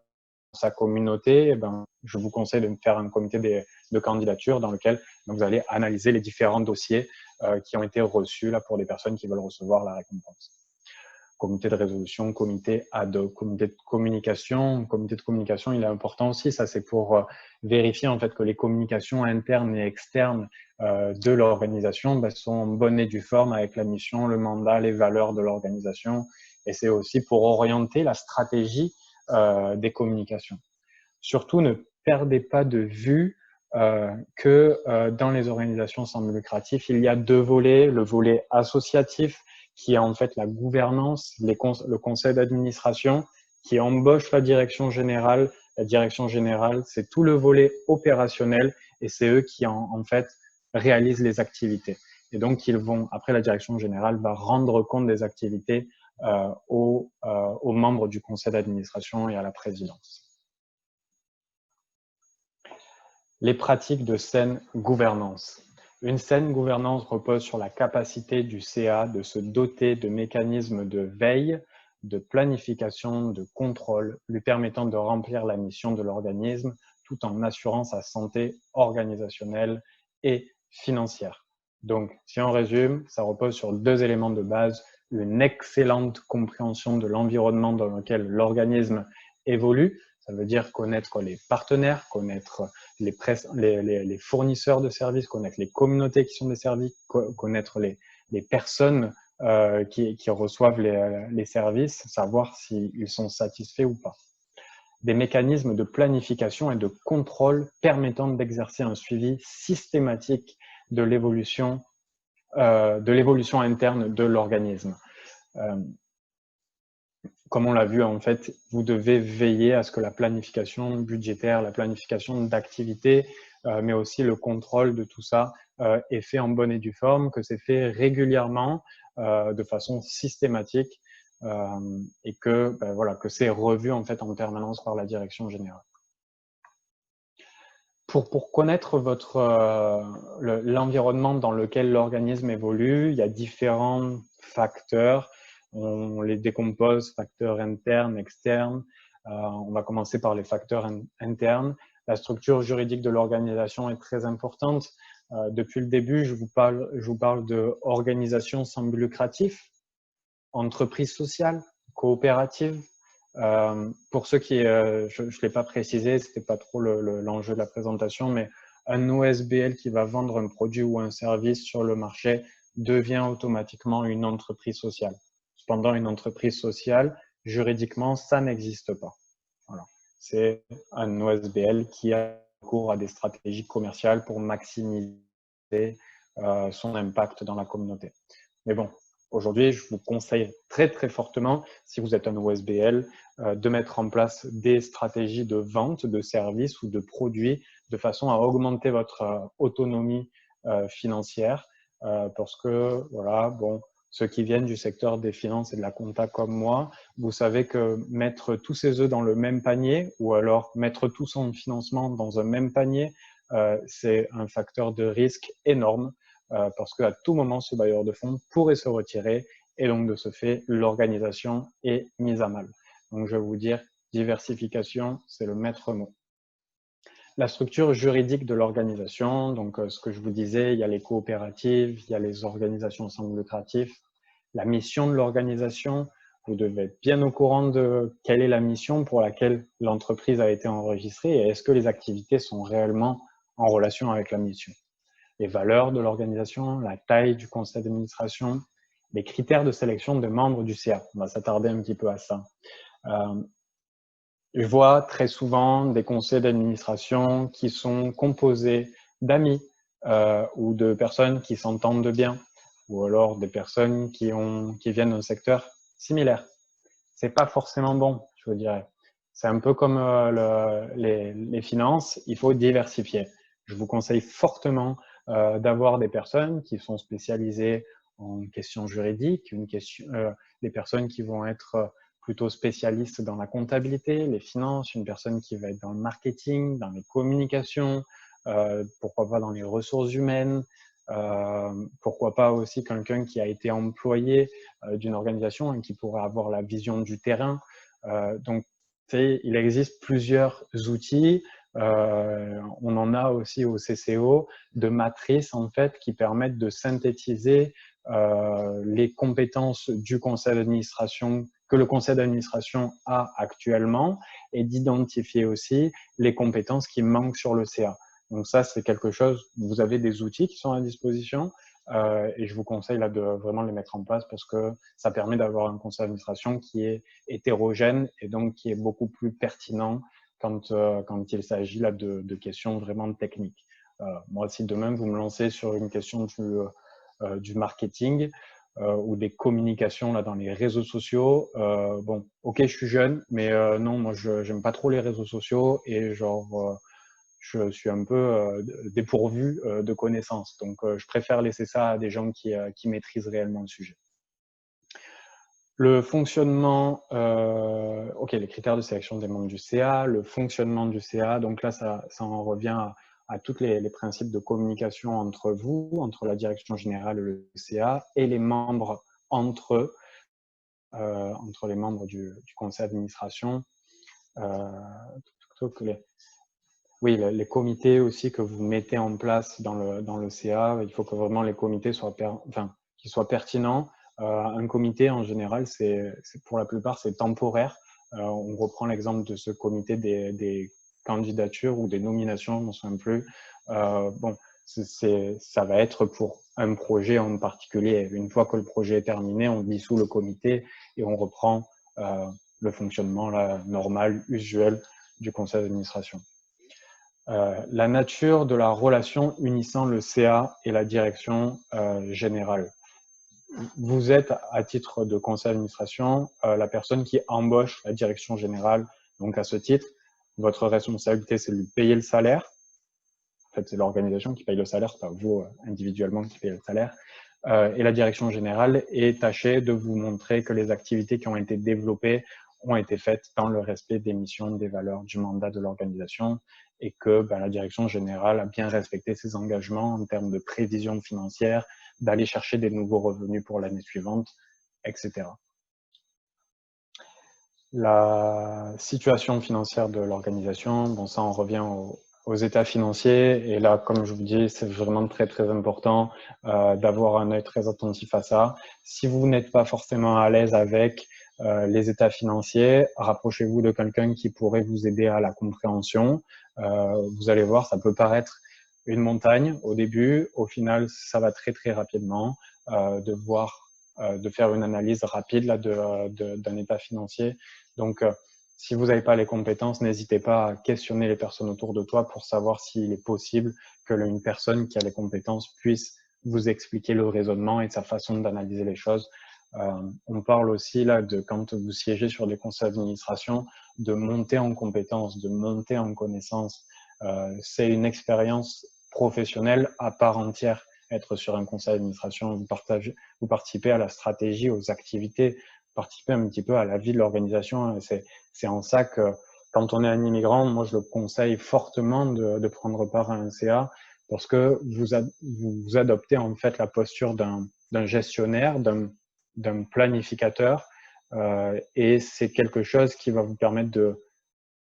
sa communauté, je vous conseille de faire un comité de candidature dans lequel vous allez analyser les différents dossiers qui ont été reçus là, pour les personnes qui veulent recevoir la récompense. Comité de résolution, comité ad hoc, comité de communication. Comité de communication, il est important aussi. Ça, c'est pour vérifier en fait que les communications internes et externes de l'organisation sont en bonne et due forme avec la mission, le mandat, les valeurs de l'organisation. Et c'est aussi pour orienter la stratégie des communications. Surtout, ne perdez pas de vue que dans les organisations sans but lucratif, il y a 2 volets. Le volet associatif, qui est en fait la gouvernance, le conseil d'administration, qui embauche la direction générale. La direction générale, c'est tout le volet opérationnel et c'est eux qui en fait réalisent les activités. Et donc, après la direction générale va rendre compte des activités aux membres du conseil d'administration et à la présidence. Les pratiques de saine gouvernance. Une saine gouvernance repose sur la capacité du CA de se doter de mécanismes de veille, de planification, de contrôle, lui permettant de remplir la mission de l'organisme tout en assurant sa santé organisationnelle et financière. Donc, si on résume, ça repose sur 2 éléments de base, une excellente compréhension de l'environnement dans lequel l'organisme évolue. Ça veut dire connaître les partenaires, connaître les fournisseurs de services, connaître les communautés qui sont des services, connaître les personnes qui reçoivent les services, savoir s'ils sont satisfaits ou pas. Des mécanismes de planification et de contrôle permettant d'exercer un suivi systématique de l'évolution interne de l'organisme. Comme on l'a vu, en fait, vous devez veiller à ce que la planification budgétaire, la planification d'activité, mais aussi le contrôle de tout ça est fait en bonne et due forme, que c'est fait régulièrement, de façon systématique, et que, voilà, que c'est revu en fait en permanence par la direction générale. Pour connaître l'environnement dans lequel l'organisme évolue, il y a différents facteurs. On les décompose, facteurs internes, externes. On va commencer par les facteurs internes. La structure juridique de l'organisation est très importante. Depuis le début, je vous parle d'organisation sans but lucratif, entreprise sociale, coopérative. Pour ceux qui, je ne l'ai pas précisé, c'était pas trop l'enjeu de la présentation, mais un OSBL qui va vendre un produit ou un service sur le marché devient automatiquement une entreprise sociale. Cependant, une entreprise sociale, juridiquement, ça n'existe pas. Voilà. C'est un OSBL qui a recours à des stratégies commerciales pour maximiser son impact dans la communauté. Mais bon, aujourd'hui, je vous conseille très très fortement, si vous êtes un OSBL, de mettre en place des stratégies de vente de services ou de produits de façon à augmenter votre autonomie financière, parce que voilà, bon, ceux qui viennent du secteur des finances et de la compta comme moi, vous savez que mettre tous ses œufs dans le même panier ou alors mettre tout son financement dans un même panier, c'est un facteur de risque énorme. Parce qu'à tout moment, ce bailleur de fonds pourrait se retirer et donc de ce fait, l'organisation est mise à mal. Donc je vais vous dire, diversification, c'est le maître mot. La structure juridique de l'organisation, donc ce que je vous disais, il y a les coopératives, il y a les organisations sans but lucratif. La mission de l'organisation, vous devez être bien au courant de quelle est la mission pour laquelle l'entreprise a été enregistrée et est-ce que les activités sont réellement en relation avec la mission. Les valeurs de l'organisation, la taille du conseil d'administration, les critères de sélection de membres du CA. On va s'attarder un petit peu à ça. Je vois très souvent des conseils d'administration qui sont composés d'amis ou de personnes qui s'entendent bien, ou alors des personnes qui viennent d'un secteur similaire. C'est pas forcément bon, je vous dirais. C'est un peu comme les finances, il faut diversifier. Je vous conseille fortement d'avoir des personnes qui sont spécialisées en questions juridiques, des personnes qui vont être plutôt spécialistes dans la comptabilité, les finances, une personne qui va être dans le marketing, dans les communications, pourquoi pas dans les ressources humaines, pourquoi pas aussi quelqu'un qui a été employé d'une organisation et qui pourrait avoir la vision du terrain. Donc, il existe plusieurs outils. On en a aussi au CCO de matrices en fait qui permettent de synthétiser les compétences du conseil d'administration que le conseil d'administration a actuellement et d'identifier aussi les compétences qui manquent sur le CA. Donc ça, c'est quelque chose, vous avez des outils qui sont à disposition et je vous conseille là de vraiment les mettre en place parce que ça permet d'avoir un conseil d'administration qui est hétérogène et donc qui est beaucoup plus pertinent quand il s'agit là de questions vraiment techniques. Moi, si demain vous me lancez sur une question du marketing ou des communications là dans les réseaux sociaux, bon, ok, je suis jeune, mais non, moi, j'aime pas trop les réseaux sociaux et genre, je suis un peu dépourvu de connaissances. Donc, je préfère laisser ça à des gens qui maîtrisent réellement le sujet. Le fonctionnement, ok, les critères de sélection des membres du CA, le fonctionnement du CA, donc là, ça en revient à tous les principes de communication entre vous, entre la direction générale et le CA, et les membres entre eux, entre les membres du conseil d'administration. Oui, les comités aussi que vous mettez en place dans le CA, il faut que vraiment les comités qu'ils soient pertinents. Un comité, en général, pour la plupart, c'est temporaire. On reprend l'exemple de ce comité des candidatures ou des nominations, on ne se souvient plus. Bon, ça va être pour un projet en particulier. Une fois que le projet est terminé, on dissout le comité et on reprend le fonctionnement là, normal, usuel du conseil d'administration. La nature de la relation unissant le CA et la direction générale. Vous êtes, à titre de conseil d'administration, la personne qui embauche la direction générale. Donc, à ce titre, votre responsabilité, c'est de lui payer le salaire. En fait, c'est l'organisation qui paye le salaire, c'est pas vous individuellement qui payez le salaire. et la direction générale est tâchée de vous montrer que les activités qui ont été développées ont été faites dans le respect des missions, des valeurs, du mandat de l'organisation et que la direction générale a bien respecté ses engagements en termes de prévision financière, d'aller chercher des nouveaux revenus pour l'année suivante, etc. La situation financière de l'organisation, bon, ça on revient aux états financiers et là, comme je vous dis, c'est vraiment très très important d'avoir un œil très attentif à ça. Si vous n'êtes pas forcément à l'aise avec les états financiers, rapprochez-vous de quelqu'un qui pourrait vous aider à la compréhension. Vous allez voir, ça peut paraître une montagne au début, au final, ça va très très rapidement de faire une analyse rapide là, d'un état financier. Donc, si vous n'avez pas les compétences, n'hésitez pas à questionner les personnes autour de toi pour savoir s'il est possible que une personne qui a les compétences puisse vous expliquer le raisonnement et sa façon d'analyser les choses. On parle aussi là de quand vous siégez sur des conseils d'administration, de monter en compétences, de monter en connaissances. C'est une expérience professionnelle à part entière. Être sur un conseil d'administration, vous participez à la stratégie, aux activités, participer un petit peu à la vie de l'organisation. C'est en ça que quand on est un immigrant, moi je le conseille fortement de prendre part à un CA parce que vous adoptez en fait la posture d'un gestionnaire, d'un planificateur et c'est quelque chose qui va vous permettre de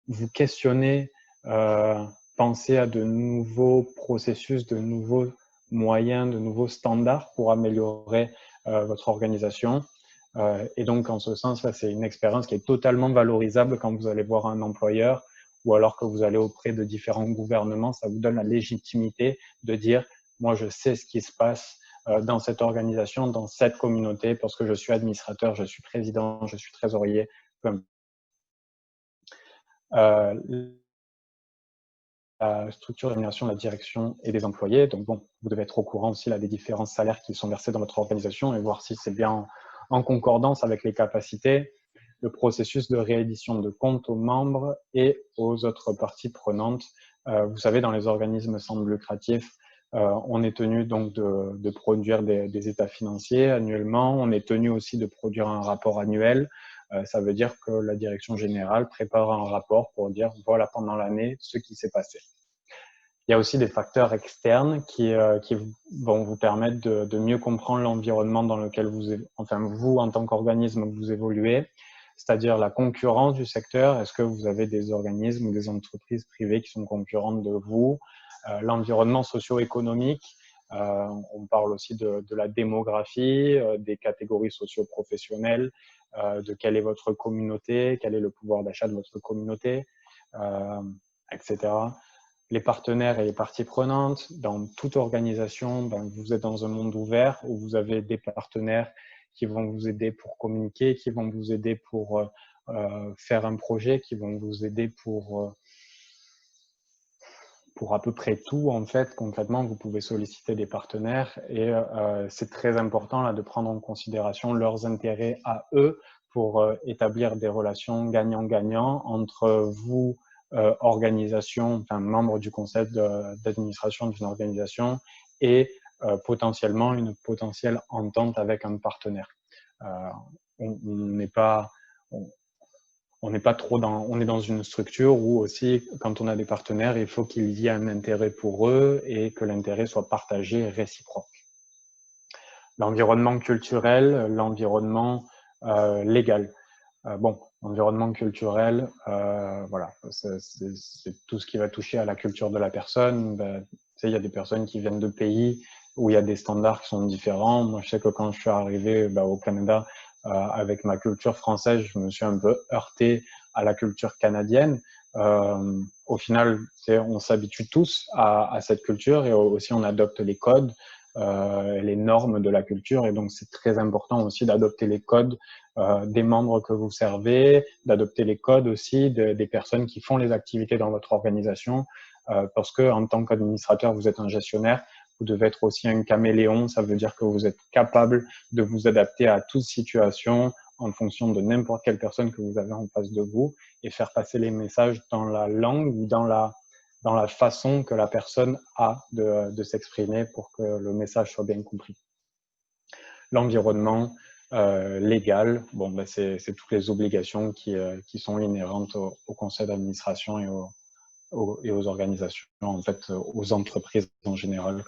vous questionner, penser à de nouveaux processus, de nouveaux moyens, de nouveaux standards pour améliorer votre organisation. Et donc, en ce sens, là, c'est une expérience qui est totalement valorisable quand vous allez voir un employeur ou alors que vous allez auprès de différents gouvernements. Ça vous donne la légitimité de dire, moi, je sais ce qui se passe dans cette organisation, dans cette communauté, parce que je suis administrateur, je suis président, je suis trésorier. La structure de rémunération de la direction et des employés. Donc, bon, vous devez être au courant aussi là, des différents salaires qui sont versés dans votre organisation et voir si c'est bien en concordance avec les capacités, le processus de réédition de comptes aux membres et aux autres parties prenantes. Vous savez, dans les organismes sans but lucratif, on est tenu donc de produire des états financiers annuellement. On est tenu aussi de produire un rapport annuel. Ça veut dire que la direction générale prépare un rapport pour dire voilà pendant l'année ce qui s'est passé. Il y a aussi des facteurs externes qui vont vous permettre de mieux comprendre l'environnement dans lequel vous en tant qu'organisme, vous évoluez, c'est-à-dire la concurrence du secteur. Est-ce que vous avez des organismes ou des entreprises privées qui sont concurrentes de vous? L'environnement socio-économique, on parle aussi de la démographie, des catégories socio-professionnelles, de quelle est votre communauté, quel est le pouvoir d'achat de votre communauté, etc. Les partenaires et les parties prenantes. Dans toute organisation, vous êtes dans un monde ouvert où vous avez des partenaires qui vont vous aider pour communiquer, qui vont vous aider pour faire un projet, qui vont vous aider pour à peu près tout. En fait, concrètement, vous pouvez solliciter des partenaires et c'est très important là, de prendre en considération leurs intérêts à eux pour établir des relations gagnant-gagnant entre vous, organisation, membre du conseil d'administration d'une organisation et potentiellement une potentielle entente avec un partenaire. On n'est pas trop on est dans une structure où aussi, quand on a des partenaires, il faut qu'il y ait un intérêt pour eux et que l'intérêt soit partagé et réciproque. L'environnement culturel, l'environnement légal. Environnement culturel, voilà, c'est tout ce qui va toucher à la culture de la personne. Il y a des personnes qui viennent de pays où il y a des standards qui sont différents. Moi, je sais que quand je suis arrivé au Canada, avec ma culture française, je me suis un peu heurté à la culture canadienne. Au final, on s'habitue tous à cette culture et aussi on adopte les codes, les normes de la culture. Et donc, c'est très important aussi d'adopter les codes des membres que vous servez, d'adopter les codes aussi des personnes qui font les activités dans votre organisation. Parce que en tant qu'administrateur, vous êtes un gestionnaire, vous devez être aussi un caméléon. Ça veut dire que vous êtes capable de vous adapter à toute situation en fonction de n'importe quelle personne que vous avez en face de vous et faire passer les messages dans la langue ou dans la façon que la personne a de s'exprimer pour que le message soit bien compris. l'environnement, légal. Bon, ben c'est toutes les obligations qui sont inhérentes au conseil d'administration et aux organisations, en fait, aux entreprises en général.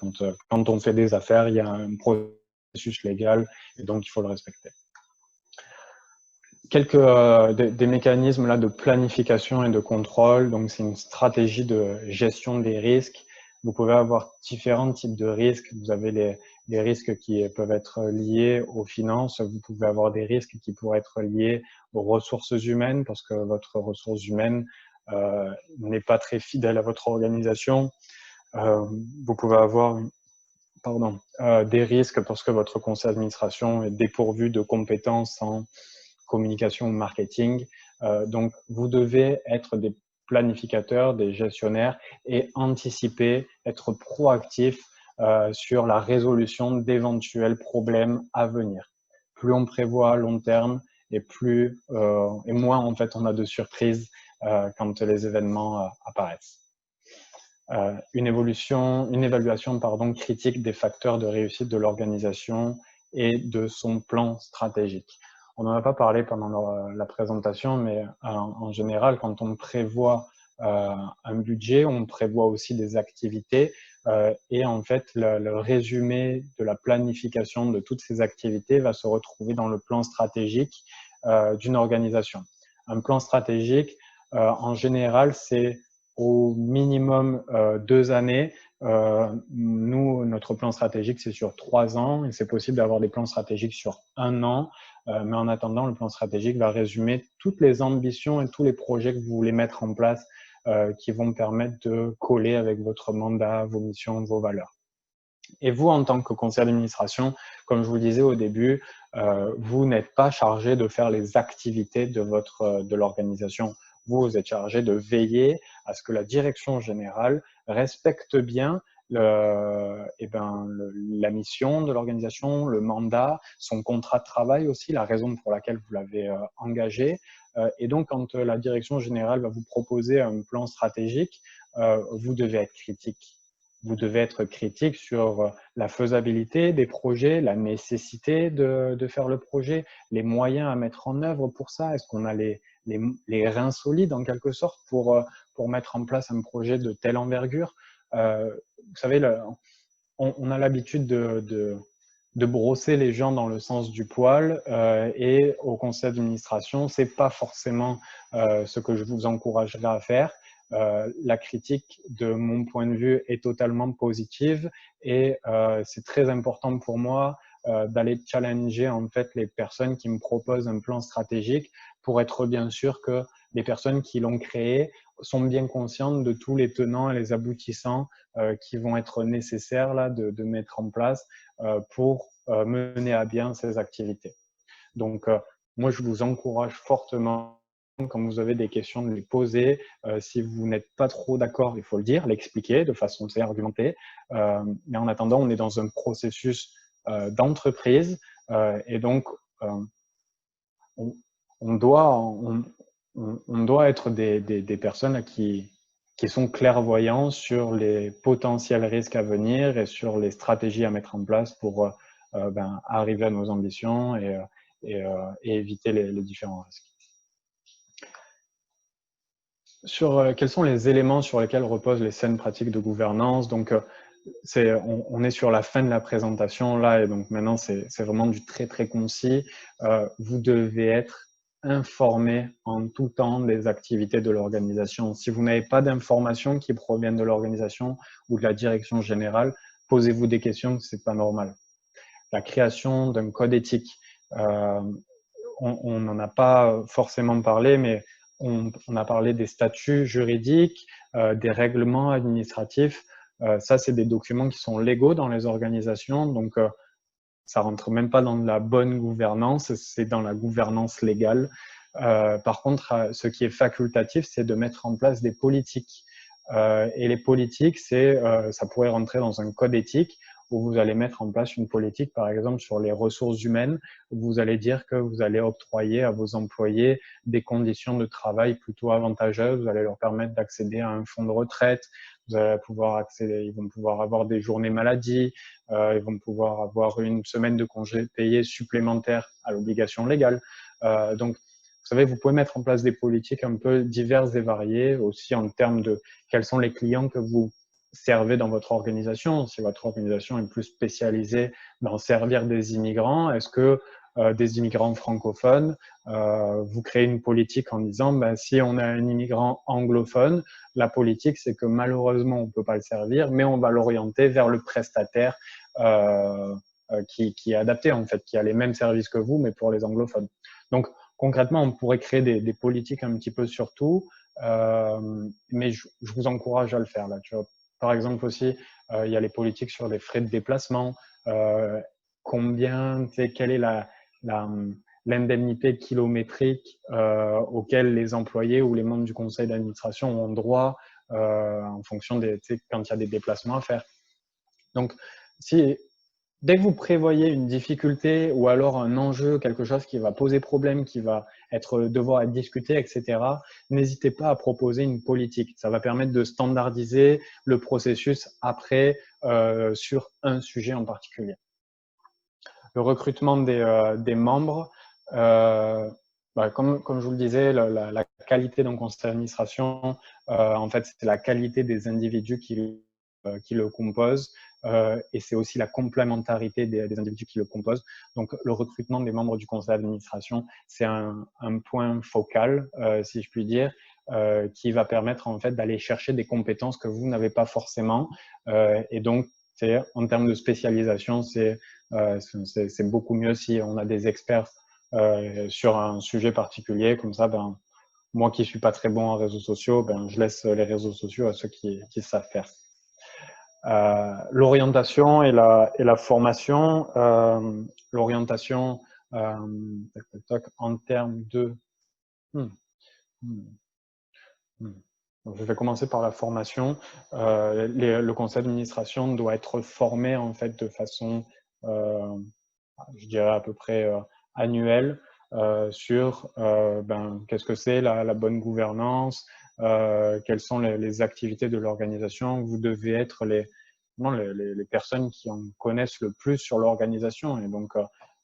Quand on fait des affaires, il y a un processus légal et donc il faut le respecter. Quelques des mécanismes là de planification et de contrôle. Donc, c'est une stratégie de gestion des risques. Vous pouvez avoir différents types de risques. Vous avez les risques qui peuvent être liés aux finances. Vous pouvez avoir des risques qui pourraient être liés aux ressources humaines parce que votre ressource humaine n'est pas très fidèle à votre organisation. Vous pouvez avoir des risques parce que votre conseil d'administration est dépourvu de compétences en communication ou marketing. Donc, vous devez être des planificateurs, des gestionnaires et anticiper, être proactif sur la résolution d'éventuels problèmes à venir. Plus on prévoit à long terme et moins en fait on a de surprises quand les événements apparaissent. Une évaluation critique des facteurs de réussite de l'organisation et de son plan stratégique. On n'en a pas parlé pendant la présentation, mais en général, quand on prévoit un budget, on prévoit aussi des activités et en fait, le résumé de la planification de toutes ces activités va se retrouver dans le plan stratégique d'une organisation. Un plan stratégique, en général, c'est au minimum 2 années. Nous, notre plan stratégique, c'est sur 3 ans et c'est possible d'avoir des plans stratégiques sur 1 an. Mais en attendant, le plan stratégique va résumer toutes les ambitions et tous les projets que vous voulez mettre en place qui vont permettre de coller avec votre mandat, vos missions, vos valeurs. Et vous, en tant que conseiller d'administration, comme je vous le disais au début, vous n'êtes pas chargé de faire les activités de l'organisation. Vous êtes chargé de veiller à ce que la direction générale respecte bien la mission de l'organisation, le mandat, son contrat de travail aussi, la raison pour laquelle vous l'avez engagé. Et donc, quand la direction générale va vous proposer un plan stratégique, vous devez être critique. Vous devez être critique sur la faisabilité des projets, la nécessité de faire le projet, les moyens à mettre en œuvre pour ça. Est-ce qu'on a les reins solides en quelque sorte pour mettre en place un projet de telle envergure? Vous savez, on a l'habitude de brosser les gens dans le sens du poil et au conseil d'administration, c'est pas forcément ce que je vous encouragerais à faire. La critique, de mon point de vue, est totalement positive et c'est très important pour moi d'aller challenger en fait les personnes qui me proposent un plan stratégique pour être bien sûr que les personnes qui l'ont créé sont bien conscientes de tous les tenants et les aboutissants qui vont être nécessaires là, de mettre en place pour mener à bien ces activités. Donc, moi, je vous encourage fortement, quand vous avez des questions, de les poser. Si vous n'êtes pas trop d'accord, il faut le dire, l'expliquer de façon assez argumentée. Mais en attendant, on est dans un processus d'entreprise et donc on doit être des personnes qui sont clairvoyants sur les potentiels risques à venir et sur les stratégies à mettre en place pour arriver à nos ambitions et éviter les différents risques. Sur quels sont les éléments sur lesquels reposent les saines pratiques de gouvernance. Donc, on est sur la fin de la présentation là, et donc maintenant, c'est vraiment du très, très concis. Vous devez être informé en tout temps des activités de l'organisation. Si vous n'avez pas d'informations qui proviennent de l'organisation ou de la direction générale, posez-vous des questions, c'est pas normal. La création d'un code éthique, on n'en a pas forcément parlé, mais on a parlé des statuts juridiques, des règlements administratifs. Ça, c'est des documents qui sont légaux dans les organisations, donc ça rentre même pas dans la bonne gouvernance, c'est dans la gouvernance légale. Par contre, ce qui est facultatif, c'est de mettre en place des politiques. Et les politiques, ça pourrait rentrer dans un code éthique où vous allez mettre en place une politique, par exemple, sur les ressources humaines, où vous allez dire que vous allez octroyer à vos employés des conditions de travail plutôt avantageuses, vous allez leur permettre d'accéder à un fonds de retraite, vous allez pouvoir accéder, ils vont pouvoir avoir des journées maladie, ils vont pouvoir avoir une semaine de congé payé supplémentaire à l'obligation légale. Donc, vous savez, vous pouvez mettre en place des politiques un peu diverses et variées, aussi en termes de quels sont les clients que vous servez dans votre organisation. Si votre organisation est plus spécialisée dans servir des immigrants, est-ce que des immigrants francophones, vous créez une politique en disant ben, si on a un immigrant anglophone, la politique c'est que malheureusement on ne peut pas le servir, mais on va l'orienter vers le prestataire qui est adapté en fait, qui a les mêmes services que vous, mais pour les anglophones. Donc concrètement, on pourrait créer des politiques un petit peu sur tout, mais je vous encourage à le faire. Là, tu vois. Par exemple aussi, il y a les politiques sur les frais de déplacement. Quelle est l'indemnité kilométrique auquel les employés ou les membres du conseil d'administration ont droit en fonction quand il y a des déplacements à faire. Donc, dès que vous prévoyez une difficulté ou alors un enjeu, quelque chose qui va poser problème, qui va devoir être discuté, etc., n'hésitez pas à proposer une politique. Ça va permettre de standardiser le processus après sur un sujet en particulier. Le recrutement des membres, comme je vous le disais, la qualité d'un conseil d'administration, en fait, c'est la qualité des individus qui le composent et c'est aussi la complémentarité des individus qui le composent. Donc, le recrutement des membres du conseil d'administration, c'est un point focal, si je puis dire, qui va permettre en fait d'aller chercher des compétences que vous n'avez pas forcément. Et donc, en termes de spécialisation, c'est beaucoup mieux si on a des experts sur un sujet particulier. Comme ça, moi qui suis pas très bon en réseaux sociaux, je laisse les réseaux sociaux à ceux qui savent faire. L'orientation et la formation. L'orientation en termes de... Je vais commencer par la formation. Le conseil d'administration doit être formé en fait de façon, je dirais à peu près annuelle sur qu'est-ce que c'est la bonne gouvernance, quelles sont les activités de l'organisation. Vous devez être les personnes qui en connaissent le plus sur l'organisation. Et donc,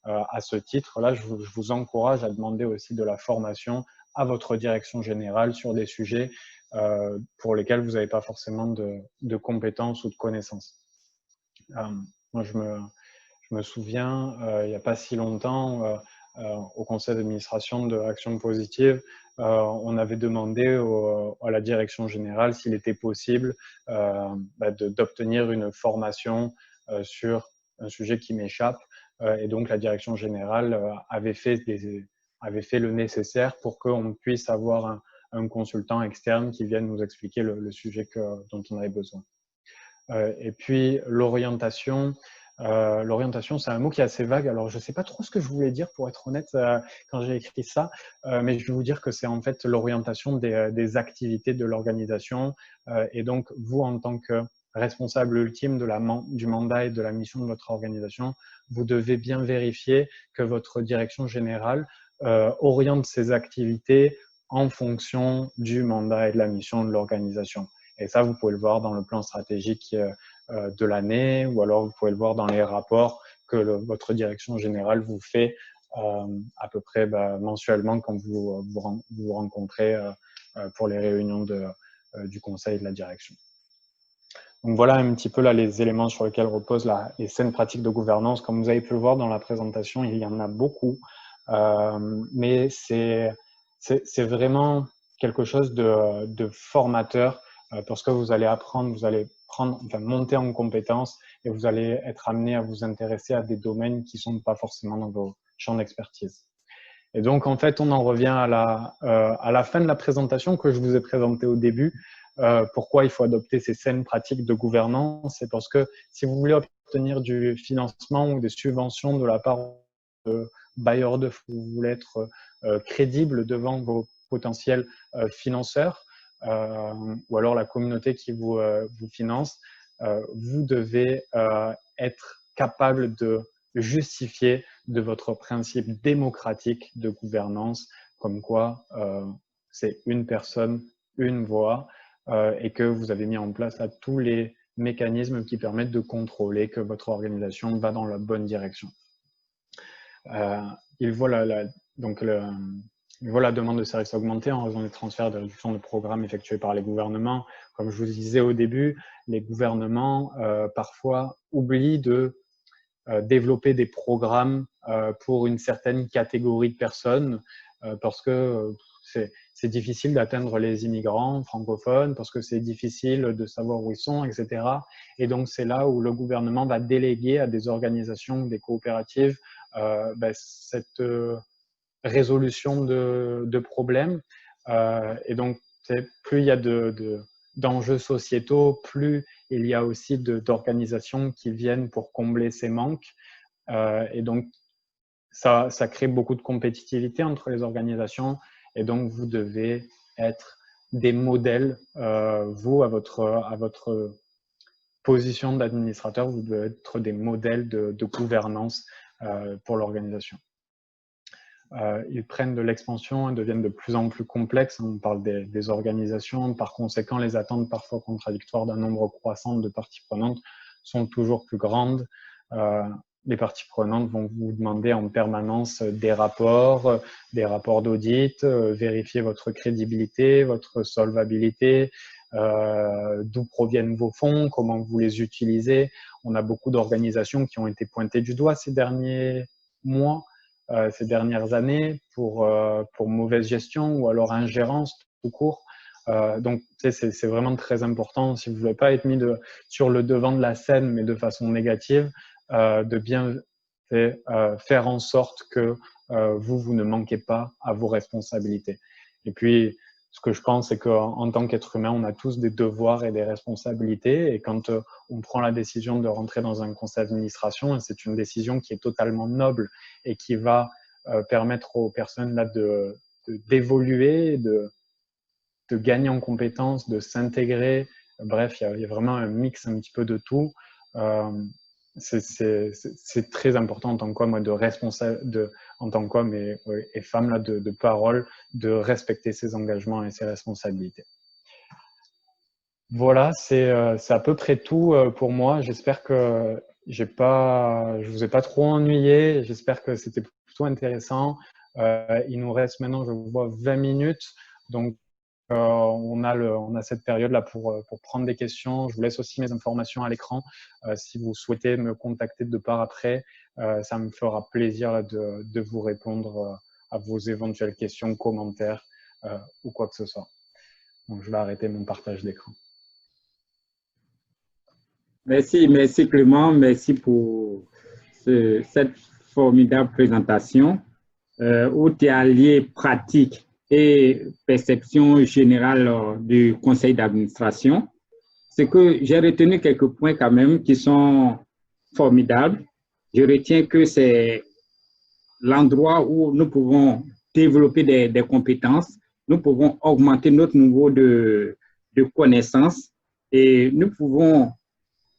à ce titre-là, je vous encourage à demander aussi de la formation à votre direction générale sur des sujets pour lesquels vous n'avez pas forcément de compétences ou de connaissances. Moi, je me souviens, il n'y a pas si longtemps, au conseil d'administration de Action Positive, on avait demandé à la direction générale s'il était possible d'obtenir une formation sur un sujet qui m'échappe. Et donc, la direction générale avait fait le nécessaire pour qu'on puisse avoir un consultant externe qui vienne nous expliquer le sujet dont on avait besoin. Et puis, l'orientation. L'orientation, c'est un mot qui est assez vague. Alors, je ne sais pas trop ce que je voulais dire, pour être honnête, quand j'ai écrit ça, mais je vais vous dire que c'est en fait l'orientation des activités de l'organisation. Et donc, vous, en tant que responsable ultime du mandat et de la mission de votre organisation, vous devez bien vérifier que votre direction générale oriente ses activités en fonction du mandat et de la mission de l'organisation. Et ça, vous pouvez le voir dans le plan stratégique de l'année, ou alors vous pouvez le voir dans les rapports que votre direction générale vous fait à peu près mensuellement quand vous rencontrez pour les réunions du conseil de la direction. Donc voilà un petit peu là les éléments sur lesquels reposent les saines pratiques de gouvernance. Comme vous avez pu le voir dans la présentation, il y en a beaucoup, mais c'est vraiment quelque chose de formateur parce que vous allez apprendre, vous allez monter en compétences et vous allez être amené à vous intéresser à des domaines qui ne sont pas forcément dans vos champs d'expertise. Et donc, en fait, on en revient à la fin de la présentation que je vous ai présentée au début. Pourquoi il faut adopter ces saines pratiques de gouvernance? C'est parce que si vous voulez obtenir du financement ou des subventions de la part de bailleurs de fonds, vous voulez être crédible devant vos potentiels financeurs ou alors la communauté qui vous finance, vous devez être capable de justifier de votre principe démocratique de gouvernance, comme quoi c'est une personne, une voix, et que vous avez mis en place là, tous les mécanismes qui permettent de contrôler que votre organisation va dans la bonne direction. Il voit la demande de services augmenter en raison des transferts de réduction de programmes effectués par les gouvernements. Comme je vous disais au début, les gouvernements parfois oublient de développer des programmes pour une certaine catégorie de personnes parce que c'est difficile d'atteindre les immigrants francophones, parce que c'est difficile de savoir où ils sont, etc. Et donc, c'est là où le gouvernement va déléguer à des organisations, des coopératives, cette résolution de problèmes. Et donc, plus il y a d'enjeux sociétaux, plus il y a aussi d'organisations qui viennent pour combler ces manques. Et donc, ça crée beaucoup de compétitivité entre les organisations. Et donc, vous devez être des modèles, vous, à votre position d'administrateur, vous devez être des modèles de gouvernance pour l'organisation. Ils prennent de l'expansion et deviennent de plus en plus complexes. On parle des organisations. Par conséquent, les attentes parfois contradictoires d'un nombre croissant de parties prenantes sont toujours plus grandes. Les parties prenantes vont vous demander en permanence des rapports d'audit, vérifier votre crédibilité, votre solvabilité, d'où proviennent vos fonds, comment vous les utilisez. On a beaucoup d'organisations qui ont été pointées du doigt ces derniers mois, ces dernières années pour mauvaise gestion ou alors ingérence tout court. Donc, c'est vraiment très important, si vous ne voulez pas être mis sur le devant de la scène, mais de façon négative, de bien faire en sorte que vous ne manquez pas à vos responsabilités. Et puis, ce que je pense, c'est qu'en tant qu'être humain, on a tous des devoirs et des responsabilités. Et quand on prend la décision de rentrer dans un conseil d'administration, c'est une décision qui est totalement noble et qui va permettre aux personnes là d'évoluer, de gagner en compétences, de s'intégrer. Bref, il y a vraiment un mix un petit peu de tout. C'est très important en tant qu'homme en tant qu'homme et femme là, de parole, de respecter ses engagements et ses responsabilités. Voilà, c'est à peu près tout pour moi. J'espère que je vous ai pas trop ennuyé. J'espère que c'était plutôt intéressant. Il nous reste maintenant, je vois, 20 minutes. Donc, on a cette période-là pour prendre des questions. Je vous laisse aussi mes informations à l'écran. Si vous souhaitez me contacter de part après, ça me fera plaisir de vous répondre à vos éventuelles questions, commentaires ou quoi que ce soit. Donc, je vais arrêter mon partage d'écran. Merci Clément, merci pour cette formidable présentation où tu as allié pratique et perception générale du conseil d'administration. C'est que j'ai retenu quelques points quand même qui sont formidables. Je retiens que c'est l'endroit où nous pouvons développer des compétences, nous pouvons augmenter notre niveau de connaissances et nous pouvons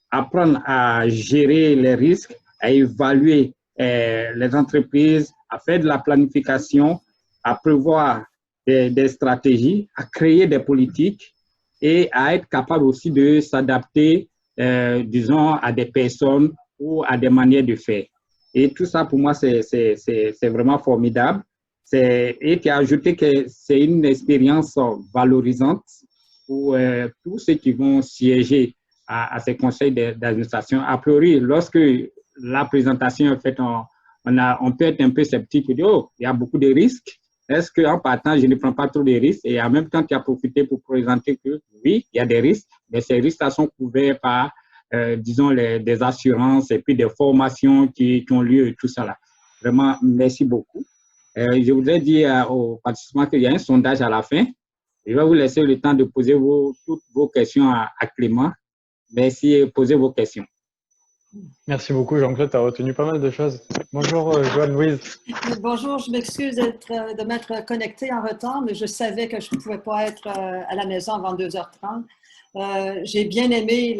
apprendre à gérer les risques, à évaluer les entreprises, à faire de la planification, à prévoir des stratégies, à créer des politiques et à être capable aussi de s'adapter, disons, à des personnes ou à des manières de faire. Et tout ça, pour moi, c'est vraiment formidable. Et tu as ajouté que c'est une expérience valorisante pour tous ceux qui vont siéger à ces conseils d'administration. A priori, lorsque la présentation est faite, on peut être un peu sceptique, dire, oh, il y a beaucoup de risques. Est-ce qu'en partant, je ne prends pas trop de risques? Et en même temps, tu as profité pour présenter que oui, il y a des risques, mais ces risques sont couverts par, disons, des assurances et puis des formations qui ont lieu et tout ça là. Vraiment, merci beaucoup. Je voudrais dire aux participants qu'il y a un sondage à la fin. Je vais vous laisser le temps de poser toutes vos questions à Clément. Merci et posez vos questions. Merci beaucoup, Jean-Claude. Tu as retenu pas mal de choses. Bonjour, Joanne-Louise. Bonjour, je m'excuse de m'être connectée en retard, mais je savais que je ne pouvais pas être à la maison avant 2h30. J'ai bien aimé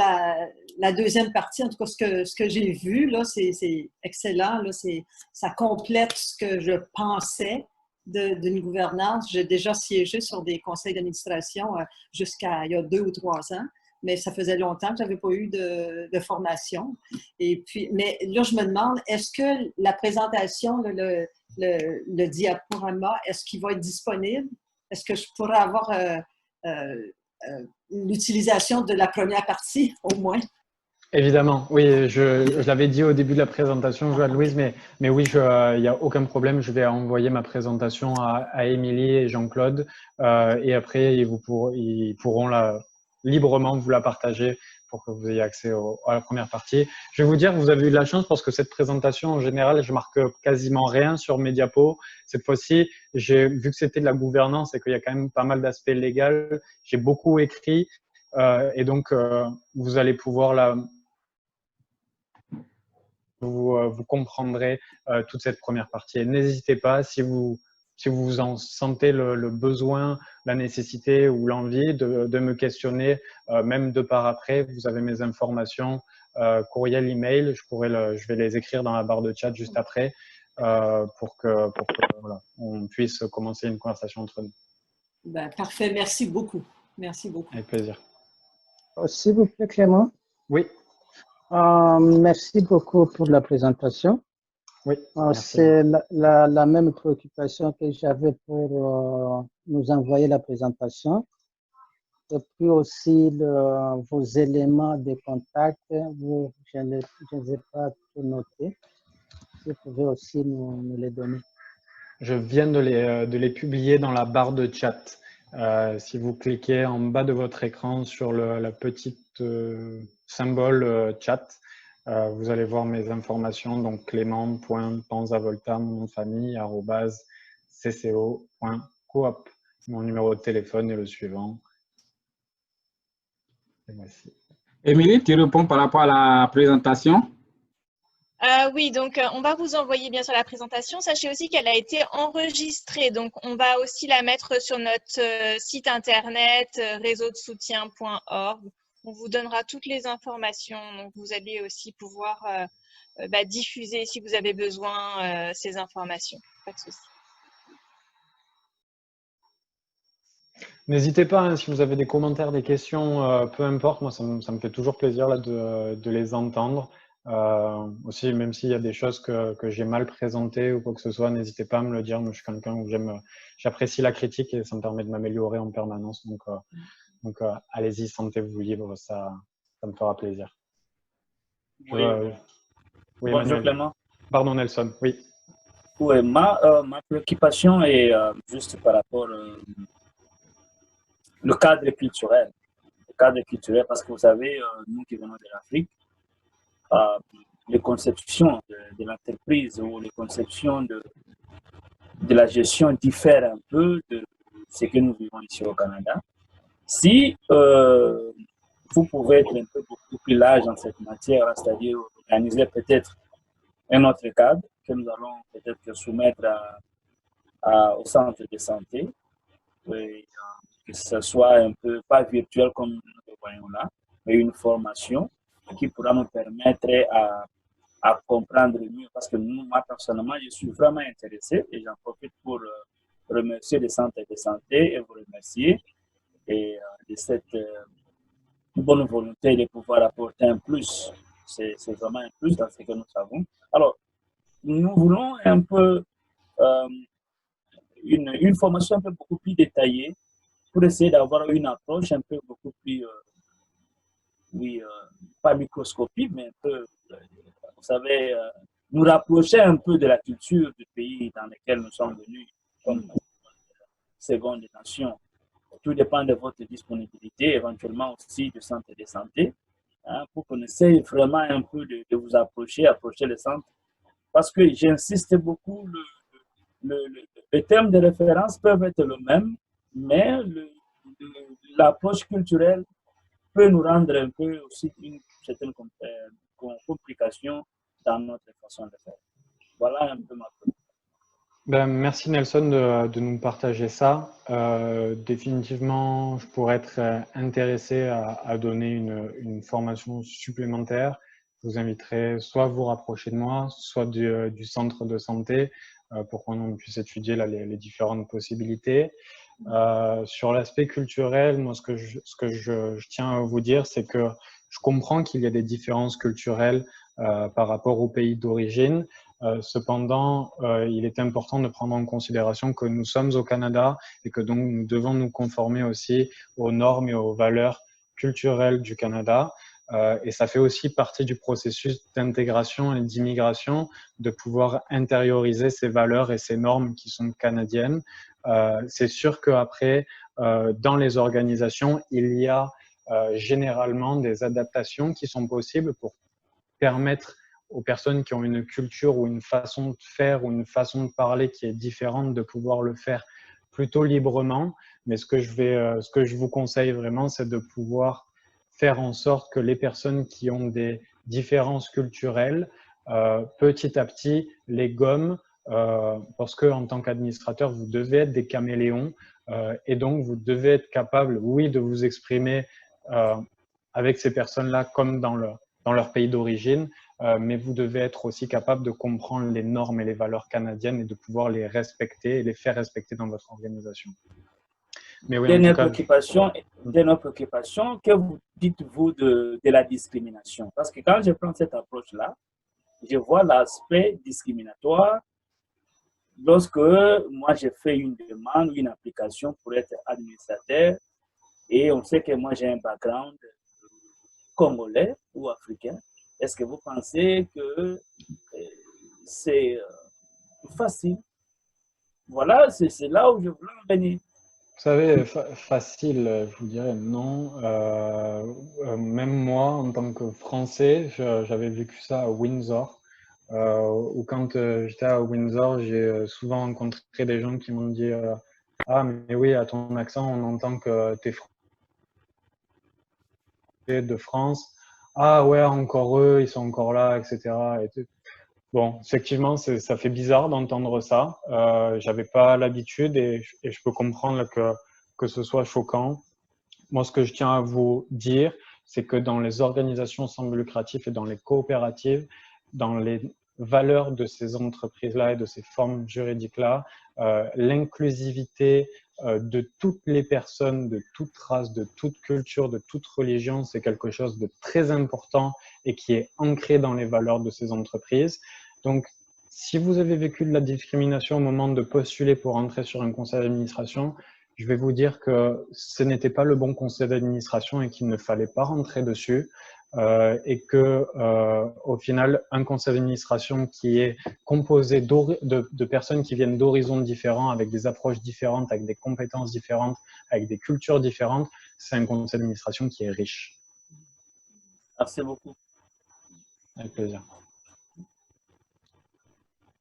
la deuxième partie, en tout cas, ce que j'ai vu, là, c'est excellent. Là, ça complète ce que je pensais d'une gouvernance. J'ai déjà siégé sur des conseils d'administration jusqu'à il y a 2 ou 3 ans, mais ça faisait longtemps que je n'avais pas eu de formation. Et puis, mais là, je me demande, est-ce que la présentation, le diaporama, est-ce qu'il va être disponible? Est-ce que je pourrais avoir l'utilisation de la première partie, au moins? Évidemment, oui, je l'avais dit au début de la présentation, Joanne-Louise, mais oui, il n'y a aucun problème. Je vais envoyer ma présentation à Émilie et Jean-Claude et après, ils pourront librement vous la partager pour que vous ayez accès à la première partie. Je vais vous dire, vous avez eu de la chance parce que cette présentation, en général, je marque quasiment rien sur mes diapos. Cette fois-ci, j'ai vu que c'était de la gouvernance et qu'il y a quand même pas mal d'aspects légaux, j'ai beaucoup écrit et donc vous allez pouvoir vous comprendrez toute cette première partie. Et n'hésitez pas, si vous en sentez le besoin, la nécessité ou l'envie de me questionner, même de par après, vous avez mes informations, courriel, email, je vais les écrire dans la barre de chat juste après pour que voilà, on puisse commencer une conversation entre nous. Ben, parfait, merci beaucoup. Merci beaucoup. Avec plaisir. S'il vous plaît, Clément. Oui. Merci beaucoup pour la présentation. Oui. C'est la même préoccupation que j'avais pour nous envoyer la présentation. Et puis aussi vos éléments de contact, je ne les ai pas tout notés. Vous pouvez aussi nous les donner. Je viens de les publier dans la barre de chat. Si vous cliquez en bas de votre écran sur la petite symbole chat, vous allez voir mes informations, donc clément.panzavolta, mon nom de famille, @cco.coop. Mon numéro de téléphone est le suivant. Et voici. Émilie, tu réponds par rapport à la présentation? Oui, donc on va vous envoyer bien sûr la présentation. Sachez aussi qu'elle a été enregistrée, donc on va aussi la mettre sur notre site internet réseaudesoutien.org. On vous donnera toutes les informations, donc vous allez aussi pouvoir diffuser si vous avez besoin ces informations. Pas de souci. N'hésitez pas, hein, si vous avez des commentaires, des questions, peu importe, moi ça me fait toujours plaisir là, de les entendre. Aussi, même s'il y a des choses que j'ai mal présentées ou quoi que ce soit, n'hésitez pas à me le dire. Moi, je suis quelqu'un où j'apprécie la critique et ça me permet de m'améliorer en permanence. Donc allez-y, sentez-vous libre, ça me fera plaisir. Oui. Oui, Bonjour Clément. Pardon Nelson, oui. Oui, ma préoccupation est juste par rapport au cadre culturel. Le cadre culturel, parce que vous savez, nous qui venons de l'Afrique, les conceptions de l'entreprise ou les conceptions de la gestion diffèrent un peu de ce que nous vivons ici au Canada. Si vous pouvez être un peu beaucoup plus large en cette matière, c'est-à-dire organiser peut-être un autre cadre que nous allons peut-être soumettre au centre de santé, et, que ce soit un peu, pas virtuel comme nous le voyons là, mais une formation qui pourra nous permettre à comprendre mieux, parce que moi personnellement, je suis vraiment intéressé et j'en profite pour remercier les centres de santé et vous remercier et de cette bonne volonté de pouvoir apporter un plus. C'est vraiment un plus dans ce que nous savons. Alors, nous voulons un peu une formation un peu beaucoup plus détaillée pour essayer d'avoir une approche un peu beaucoup plus, pas microscopique, mais un peu, vous savez, nous rapprocher un peu de la culture du pays dans lequel nous sommes venus comme seconde nation. Tout dépend de votre disponibilité, éventuellement aussi du centre de santé, hein, pour qu'on essaye vraiment un peu de vous approcher le centre. Parce que j'insiste beaucoup, les termes de référence peuvent être le même, mais l'approche culturelle peut nous rendre un peu aussi une certaine complication dans notre façon de faire. Voilà un peu ma préoccupation. Ben, merci Nelson de nous partager ça. Définitivement, je pourrais être intéressé à donner une formation supplémentaire. Je vous inviterai soit à vous rapprocher de moi, soit du centre de santé pour qu'on puisse étudier là, les différentes possibilités. Sur l'aspect culturel, moi, ce que je tiens à vous dire, c'est que je comprends qu'il y a des différences culturelles par rapport au pays d'origine. Cependant, il est important de prendre en considération que nous sommes au Canada et que donc nous devons nous conformer aussi aux normes et aux valeurs culturelles du Canada. Et ça fait aussi partie du processus d'intégration et d'immigration de pouvoir intérioriser ces valeurs et ces normes qui sont canadiennes. C'est sûr qu'après, dans les organisations, il y a généralement des adaptations qui sont possibles pour permettre aux personnes qui ont une culture ou une façon de faire ou une façon de parler qui est différente de pouvoir le faire plutôt librement. Mais ce que je vous conseille vraiment, c'est de pouvoir faire en sorte que les personnes qui ont des différences culturelles, petit à petit, les gomment, parce que en tant qu'administrateur, vous devez être des caméléons et donc vous devez être capable, oui, de vous exprimer avec ces personnes-là comme dans leur pays d'origine, mais vous devez être aussi capable de comprendre les normes et les valeurs canadiennes et de pouvoir les respecter et les faire respecter dans votre organisation. Mais oui, Dernière préoccupation, que vous dites-vous de la discrimination? Parce que quand je prends cette approche-là, je vois l'aspect discriminatoire lorsque moi j'ai fait une demande, une application pour être administrateur, et on sait que moi j'ai un background congolais ou africain. Est-ce que vous pensez que c'est facile? Voilà, c'est là où je voulais en venir. Vous savez, facile, je vous dirais non. Même moi, en tant que Français, j'avais vécu ça à Windsor. Où quand j'étais à Windsor, j'ai souvent rencontré des gens qui m'ont dit ah, mais oui, à ton accent, on entend que tu es français de France. Ah ouais, encore eux, ils sont encore là, etc. Bon, effectivement, ça fait bizarre d'entendre ça. J'avais pas l'habitude et je peux comprendre que ce soit choquant. Moi, ce que je tiens à vous dire, c'est que dans les organisations sans but lucratif et dans les coopératives, dans les valeurs de ces entreprises-là et de ces formes juridiques-là, l'inclusivité de toutes les personnes, de toute race, de toute culture, de toute religion, c'est quelque chose de très important et qui est ancré dans les valeurs de ces entreprises. Donc, si vous avez vécu de la discrimination au moment de postuler pour entrer sur un conseil d'administration, je vais vous dire que ce n'était pas le bon conseil d'administration et qu'il ne fallait pas rentrer dessus. Et que, au final, un conseil d'administration qui est composé de personnes qui viennent d'horizons différents, avec des approches différentes, avec des compétences différentes, avec des cultures différentes, c'est un conseil d'administration qui est riche. Merci beaucoup. Avec plaisir.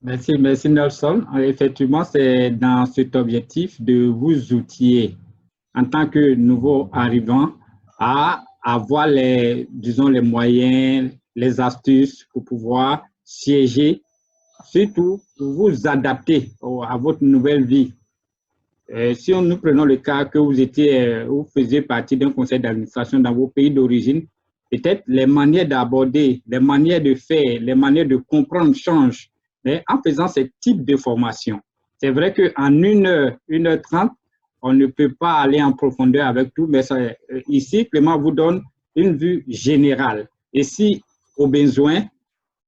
Merci Nelson. Effectivement, c'est dans cet objectif de vous outiller en tant que nouveau arrivant à avoir disons, les moyens, les astuces pour pouvoir siéger, surtout pour vous adapter à votre nouvelle vie. Si nous prenons le cas que vous faisiez partie d'un conseil d'administration dans vos pays d'origine, peut-être les manières d'aborder, les manières de faire, les manières de comprendre changent. Mais en faisant ce type de formation, c'est vrai qu'en 1h30, on ne peut pas aller en profondeur avec tout, mais ici, Clément vous donne une vue générale. Et si, au besoin,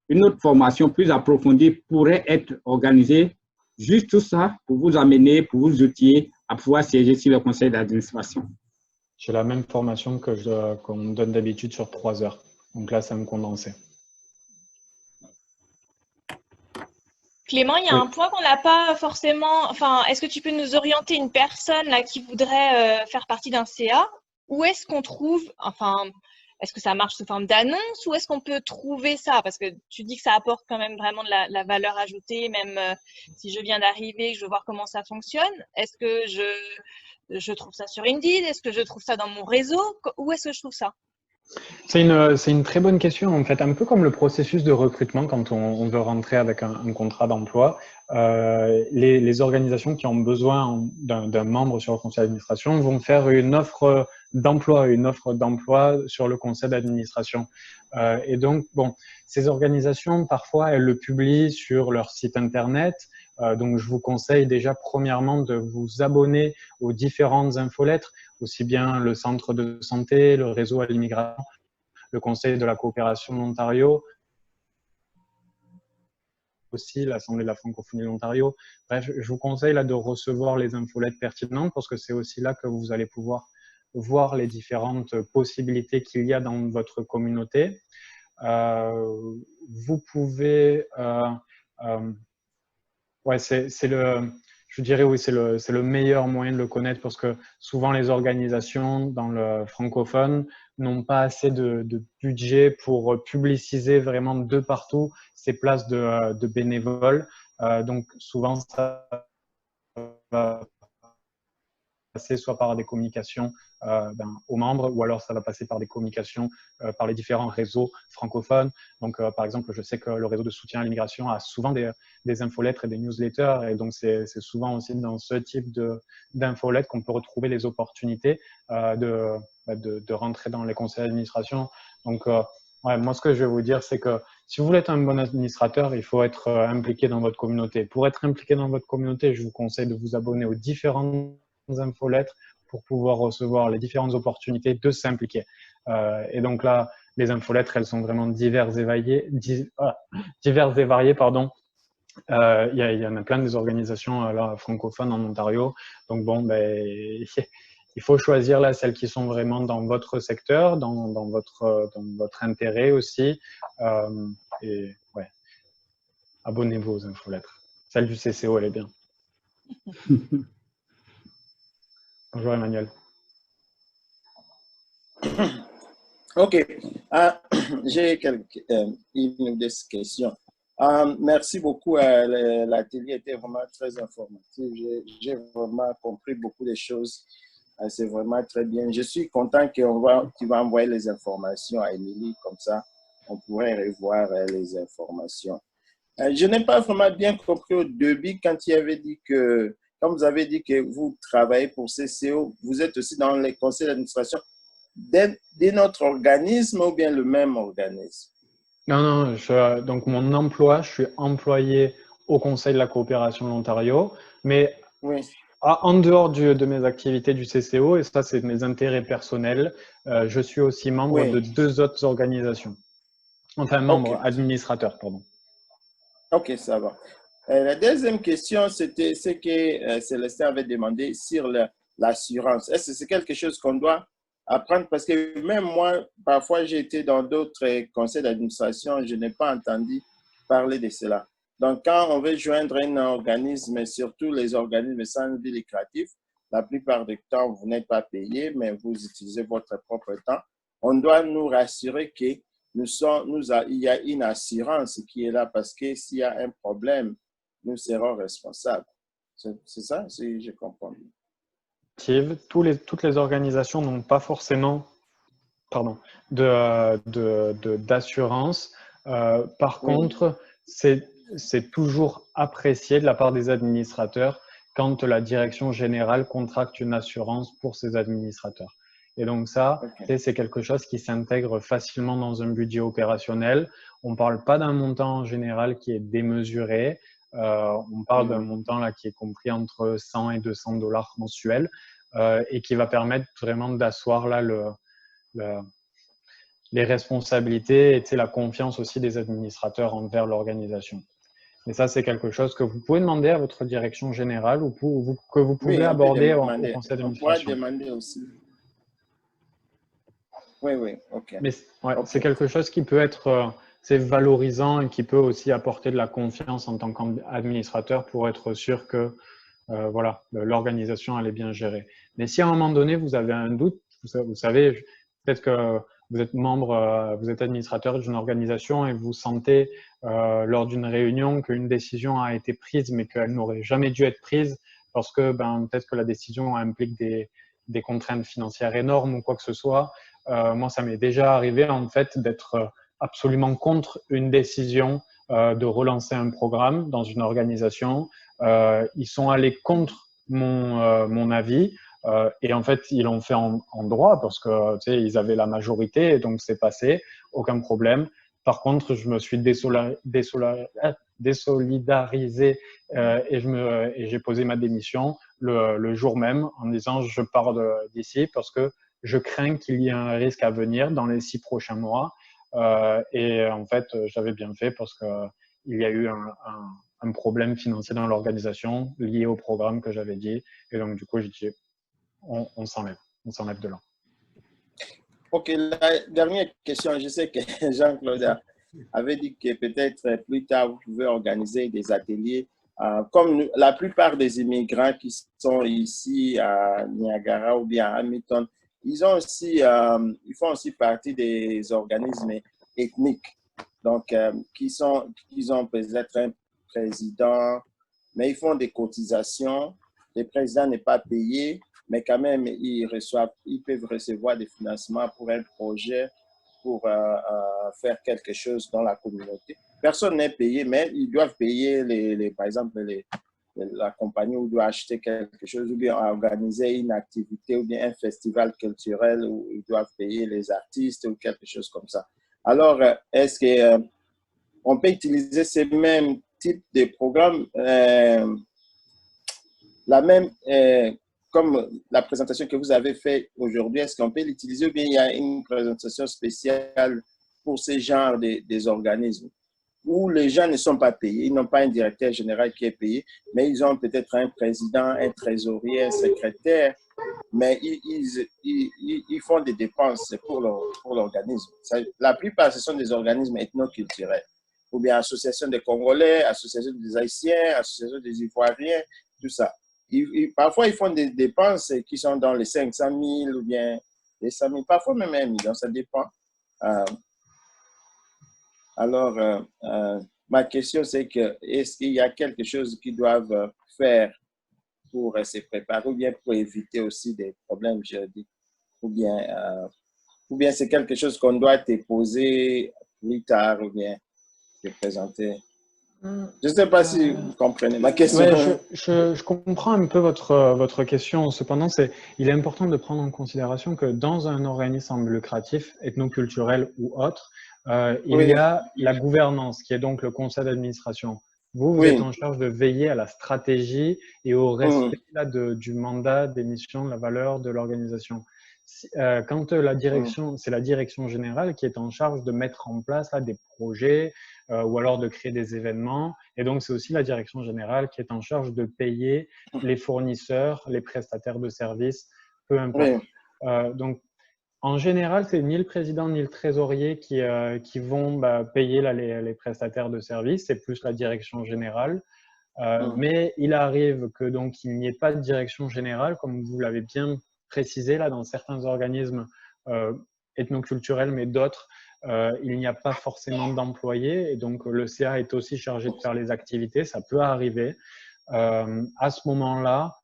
une autre formation plus approfondie pourrait être organisée, juste tout ça pour vous amener, pour vous outiller à pouvoir siéger sur le conseil d'administration. J'ai la même formation qu'on me donne d'habitude sur 3 heures. Donc là, ça me condensait. Clément, il y a un point qu'on n'a pas forcément… Enfin, est-ce que tu peux nous orienter une personne là, qui voudrait faire partie d'un CA? Où est-ce qu'on trouve… Enfin, est-ce que ça marche sous forme d'annonce ou est-ce qu'on peut trouver ça? Parce que tu dis que ça apporte quand même vraiment de la valeur ajoutée, même si je viens d'arriver, je veux voir comment ça fonctionne. Est-ce que je trouve ça sur Indeed? Est-ce que je trouve ça dans mon réseau? Où est-ce que je trouve ça? C'est une très bonne question, en fait, un peu comme le processus de recrutement quand on veut rentrer avec un contrat d'emploi. Les organisations qui ont besoin d'un membre sur le conseil d'administration vont faire une offre d'emploi sur le conseil d'administration. Et donc, bon, ces organisations, parfois, elles le publient sur leur site internet. Donc, je vous conseille déjà, premièrement, de vous abonner aux différentes infolettres, aussi bien le centre de santé, le réseau à l'immigration, le Conseil de la coopération de l'Ontario, aussi l'Assemblée de la francophonie de l'Ontario. Bref, je vous conseille là de recevoir les infolettes pertinentes parce que c'est aussi là que vous allez pouvoir voir les différentes possibilités qu'il y a dans votre communauté. Vous pouvez... ouais, je dirais oui, c'est le meilleur moyen de le connaître parce que souvent les organisations dans le francophone n'ont pas assez de budget pour publiciser vraiment de partout ces places de bénévoles. Donc souvent ça va passer soit par des communications aux membres ou alors ça va passer par des communications par les différents réseaux francophones. Donc, par exemple, je sais que le réseau de soutien à l'immigration a souvent des infolettres et des newsletters et donc c'est souvent aussi dans ce type d'infolettres qu'on peut retrouver les opportunités de rentrer dans les conseils d'administration. Donc, ouais, moi, ce que je vais vous dire, c'est que si vous voulez être un bon administrateur, il faut être impliqué dans votre communauté. Pour être impliqué dans votre communauté, je vous conseille de vous abonner aux différentes infolettres pour pouvoir recevoir les différentes opportunités de s'impliquer. Et donc là, les infolettres, elles sont vraiment diverses et variées. Pardon. Il y en a plein des organisations là, francophones en Ontario. Donc bon, ben, il faut choisir là celles qui sont vraiment dans votre secteur, dans votre intérêt aussi. Et ouais, abonnez-vous aux infolettres. Celle du CCO, elle est bien. Bonjour Emmanuel. OK. J'ai une ou deux questions. Merci beaucoup. L'atelier était vraiment très informatif. J'ai vraiment compris beaucoup de choses. C'est vraiment très bien. Je suis content que tu vas envoyer les informations à Émilie. Comme ça, on pourrait revoir les informations. Je n'ai pas vraiment bien compris au début quand il avait dit que, comme vous avez dit que vous travaillez pour CCO, vous êtes aussi dans les conseils d'administration d'un autre organisme ou bien le même organisme? Non, donc mon emploi, je suis employé au Conseil de la coopération de l'Ontario, mais oui. En dehors de mes activités du CCO, et ça c'est mes intérêts personnels, je suis aussi membre de deux autres organisations. Enfin, membre administrateur, pardon. Ok, ça va. La deuxième question, c'était ce que Célestin avait demandé sur l'assurance. Est-ce que c'est quelque chose qu'on doit apprendre? Parce que même moi, parfois, j'ai été dans d'autres conseils d'administration, je n'ai pas entendu parler de cela. Donc, quand on veut joindre un organisme, surtout les organismes sans but lucratif, la plupart du temps, vous n'êtes pas payé, mais vous utilisez votre propre temps. On doit nous rassurer que il y a une assurance qui est là parce que s'il y a un problème, nous serons responsables. C'est ça, si je comprends bien. Toutes les organisations n'ont pas forcément d'assurance. Par contre, c'est toujours apprécié de la part des administrateurs quand la direction générale contracte une assurance pour ses administrateurs. Et donc ça, c'est quelque chose qui s'intègre facilement dans un budget opérationnel. On ne parle pas d'un montant en général qui est démesuré. On parle d'un montant là qui est compris entre 100 et 200 dollars mensuels et qui va permettre vraiment d'asseoir là les responsabilités et la confiance aussi des administrateurs envers l'organisation. Et ça, c'est quelque chose que vous pouvez demander à votre direction générale ou que vous pouvez aborder au conseil d'administration. On pourra demander aussi. Oui, ok. Mais c'est quelque chose qui peut être c'est valorisant et qui peut aussi apporter de la confiance en tant qu'administrateur pour être sûr que voilà, l'organisation elle est bien gérée. Mais si à un moment donné vous avez un doute, vous savez, peut-être que vous êtes membre, vous êtes administrateur d'une organisation et vous sentez lors d'une réunion qu'une décision a été prise mais qu'elle n'aurait jamais dû être prise parce que peut-être que la décision implique des contraintes financières énormes ou quoi que ce soit. moi, ça m'est déjà arrivé en fait d'être absolument contre une décision de relancer un programme dans une organisation. Ils sont allés contre mon avis. Et en fait, ils l'ont fait en droit parce que tu sais, ils avaient la majorité et donc c'est passé, aucun problème. Par contre, je me suis désolidarisé et j'ai posé ma démission le jour même en disant je pars d'ici parce que je crains qu'il y ait un risque à venir dans les 6 prochains mois. Et en fait, j'avais bien fait parce qu'il y a eu un problème financier dans l'organisation lié au programme que j'avais dit. Et donc, du coup, j'ai dit on s'enlève de là. Ok, la dernière question, je sais que Jean-Claude avait dit que peut-être plus tard, vous pouvez organiser des ateliers. Comme la plupart des immigrants qui sont ici à Niagara ou bien à Hamilton, ils font aussi partie des organismes ethniques. Donc, ils ont peut-être un président, mais ils font des cotisations. Le président n'est pas payé, mais quand même, ils peuvent recevoir des financements pour un projet, pour faire quelque chose dans la communauté. Personne n'est payé, mais ils doivent payer, par exemple, la compagnie où doit acheter quelque chose, ou bien organiser une activité, ou bien un festival culturel où ils doivent payer les artistes ou quelque chose comme ça. Alors, est-ce qu'on peut utiliser ces mêmes types de programmes, comme la présentation que vous avez faite aujourd'hui, est-ce qu'on peut l'utiliser ou bien il y a une présentation spéciale pour ce genre des organismes où les gens ne sont pas payés, ils n'ont pas un directeur général qui est payé, mais ils ont peut-être un président, un trésorier, un secrétaire, mais ils font des dépenses pour l'organisme. La plupart, ce sont des organismes ethnoculturels, ou bien association des Congolais, association des Haïtiens, association des Ivoiriens, tout ça. Parfois, ils font des dépenses qui sont dans les 500 000 ou bien les 100 000, parfois même 1 million, ça dépend. Alors, ma question, c'est est-ce qu'il y a quelque chose qu'ils doivent faire pour se préparer ou bien pour éviter aussi des problèmes juridiques? Ou bien c'est quelque chose qu'on doit te poser plus tard ou bien te présenter? Je ne sais pas si vous comprenez ma question. Ouais, je comprends un peu votre question. Cependant, il est important de prendre en considération que dans un organisme lucratif, ethnoculturel ou autre, il y a la gouvernance, qui est donc le conseil d'administration. Vous êtes en charge de veiller à la stratégie et au respect du mandat, des missions, de la valeur de l'organisation. Quand c'est la direction générale qui est en charge de mettre en place des projets ou alors de créer des événements. Et donc, c'est aussi la direction générale qui est en charge de payer les fournisseurs, les prestataires de services, peu importe. Donc, en général, c'est ni le président ni le trésorier qui vont payer les prestataires de services, c'est plus la direction générale. Mais il arrive que donc il n'y ait pas de direction générale, comme vous l'avez bien précisé là, dans certains organismes ethnoculturels, mais d'autres, il n'y a pas forcément d'employés. Et donc, le CA est aussi chargé de faire les activités. Ça peut arriver. À ce moment-là,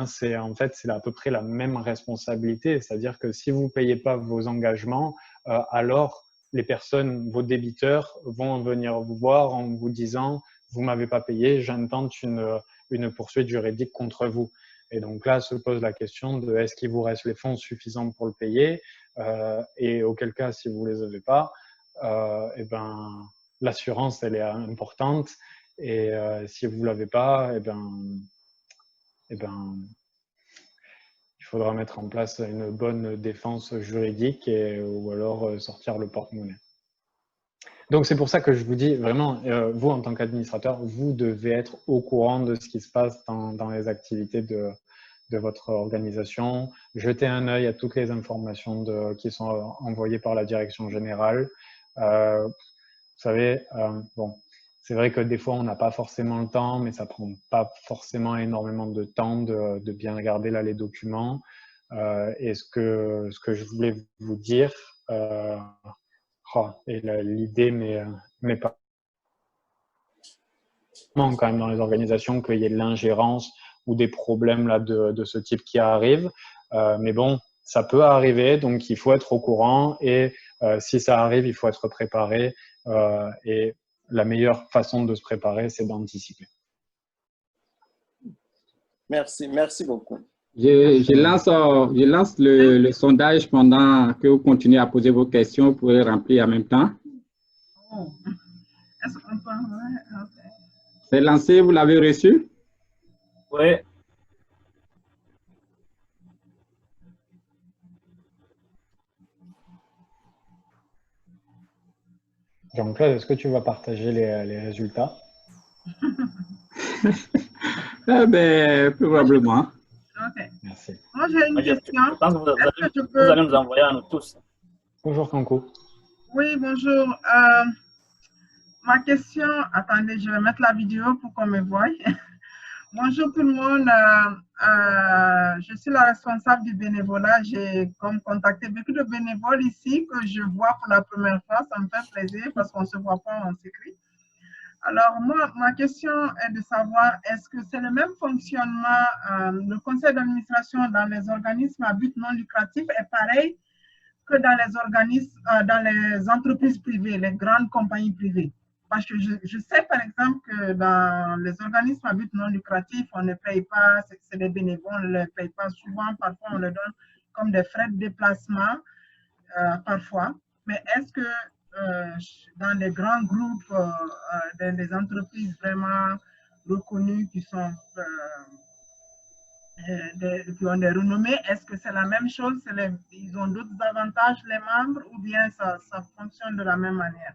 c'est à peu près la même responsabilité. C'est-à-dire que si vous ne payez pas vos engagements, alors les personnes, vos débiteurs, vont venir vous voir en vous disant « vous ne m'avez pas payé, j'intente une poursuite juridique contre vous ». Et donc là, se pose la question de est-ce qu'il vous reste les fonds suffisants pour le payer, et auquel cas, si vous ne les avez pas, l'assurance, elle est importante. Et si vous ne l'avez pas, il faudra mettre en place une bonne défense juridique ou alors sortir le porte-monnaie. Donc, c'est pour ça que je vous dis vraiment, vous, en tant qu'administrateur, vous devez être au courant de ce qui se passe dans les activités de votre organisation. Jetez un œil à toutes les informations qui sont envoyées par la direction générale. Vous savez, c'est vrai que des fois, on n'a pas forcément le temps, mais ça ne prend pas forcément énormément de temps de bien regarder là les documents. Et ce que je voulais vous dire, et l'idée, mais pas quand même dans les organisations qu'il y ait de l'ingérence ou des problèmes là de ce type qui arrivent. Mais bon, ça peut arriver, donc il faut être au courant et si ça arrive, il faut être préparé et la meilleure façon de se préparer, c'est d'anticiper. Merci, merci beaucoup. Je lance le sondage pendant que vous continuez à poser vos questions. Vous pouvez remplir en même temps. Oh. Est-ce qu'on peut... Ouais, okay. C'est lancé, vous l'avez reçu? Oui. Jean-Claude, est-ce que tu vas partager les résultats? Eh bien, probablement. Ok. Merci. Moi, j'ai une question. Je pense que vous allez nous envoyer à nous tous. Bonjour, Kankou. Oui, bonjour. Ma question, attendez, je vais mettre la vidéo pour qu'on me voie. Bonjour tout le monde. Je suis la responsable du bénévolat. J'ai contacté beaucoup de bénévoles ici que je vois pour la première fois. Ça me fait plaisir parce qu'on ne se voit pas en secret. Alors, moi, ma question est de savoir, est-ce que c'est le même fonctionnement, le conseil d'administration dans les organismes à but non lucratif est pareil que dans les organismes, dans les entreprises privées, les grandes compagnies privées? Parce que je sais, par exemple, que dans les organismes à but non lucratif, on ne paye pas, c'est des bénévoles, on ne les paye pas souvent, parfois on leur donne comme des frais de déplacement, parfois. Mais est-ce que dans les grands groupes, dans des entreprises vraiment reconnues qui sont qui ont des renommées, est-ce que c'est la même chose? Ils ont d'autres avantages, les membres, ou bien ça fonctionne de la même manière?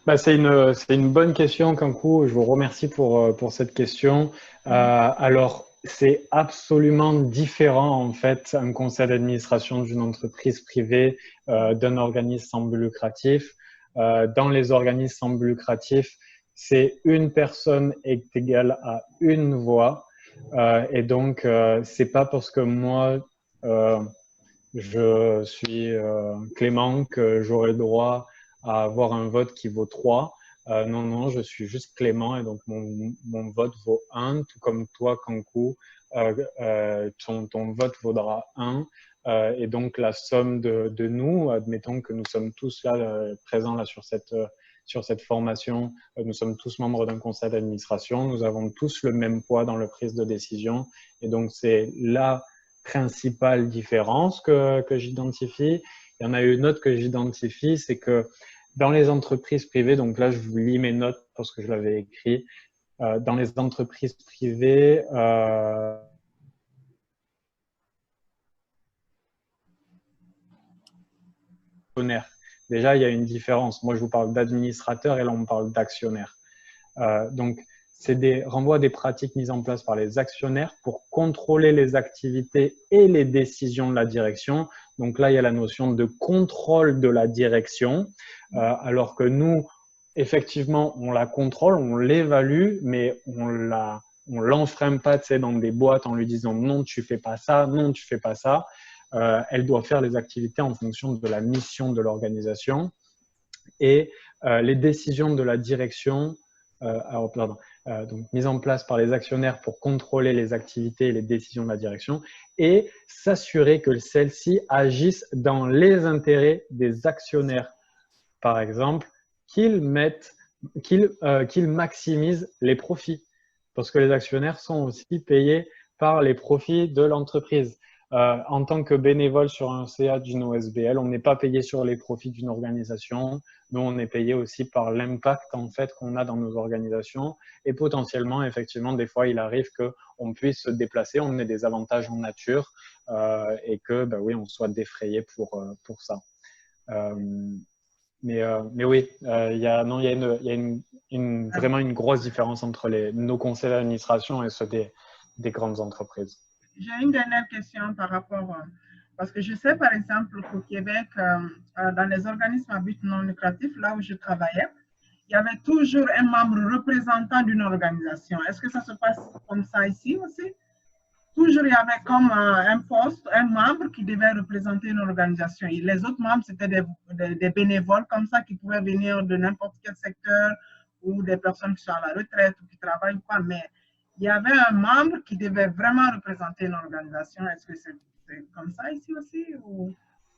Bah, c'est une bonne question, Kankou. Je vous remercie pour cette question. Alors, c'est absolument différent, en fait, un conseil d'administration d'une entreprise privée d'un organisme sans but lucratif. Dans les organismes sans but lucratif, c'est une personne est égale à une voix. Et donc, c'est pas parce que moi, je suis Clément que j'aurai le droit à avoir un vote qui vaut 3. Non, non, je suis juste Clément et donc mon vote vaut 1, tout comme toi, Kankou, ton vote vaudra 1. Et donc, la somme de nous, admettons que nous sommes tous là, présents là sur cette formation, nous sommes tous membres d'un conseil d'administration, nous avons tous le même poids dans la prise de décision. Et donc, c'est la principale différence que j'identifie. Il y en a une autre que j'identifie, c'est que dans les entreprises privées, donc là, je vous lis mes notes parce que je l'avais écrit. Dans les entreprises privées, déjà, il y a une différence. Moi, je vous parle d'administrateur et là, on me parle d'actionnaire. Donc, c'est des renvois des pratiques mises en place par les actionnaires pour contrôler les activités et les décisions de la direction. Donc là, il y a la notion de contrôle de la direction, alors que nous, effectivement, on la contrôle, on l'évalue, mais on l'enfreint pas, tu sais, dans des boîtes en lui disant non, tu fais pas ça, non, tu fais pas ça. Elle doit faire les activités en fonction de la mission de l'organisation et les décisions de la direction. Donc mise en place par les actionnaires pour contrôler les activités et les décisions de la direction et s'assurer que celles-ci agissent dans les intérêts des actionnaires. Par exemple, qu'ils maximisent les profits parce que les actionnaires sont aussi payés par les profits de l'entreprise. En tant que bénévole sur un CA d'une OSBL, on n'est pas payé sur les profits d'une organisation. Nous, on est payé aussi par l'impact en fait qu'on a dans nos organisations et potentiellement, effectivement, des fois, il arrive qu'on puisse se déplacer, on ait des avantages en nature et que, bah, oui, on soit défrayé pour ça. Mais oui, il y a vraiment une grosse différence entre nos conseils d'administration et ceux des grandes entreprises. J'ai une dernière question par rapport, parce que je sais par exemple qu'au Québec, dans les organismes à but non lucratif, là où je travaillais, il y avait toujours un membre représentant d'une organisation. Est-ce que ça se passe comme ça ici aussi? Toujours il y avait comme un poste, un membre qui devait représenter une organisation. Et les autres membres, c'était des bénévoles comme ça qui pouvaient venir de n'importe quel secteur ou des personnes qui sont à la retraite ou qui travaillent pas. Mais il y avait un membre qui devait vraiment représenter une organisation. Est-ce que c'est C'est comme ça ici aussi ou...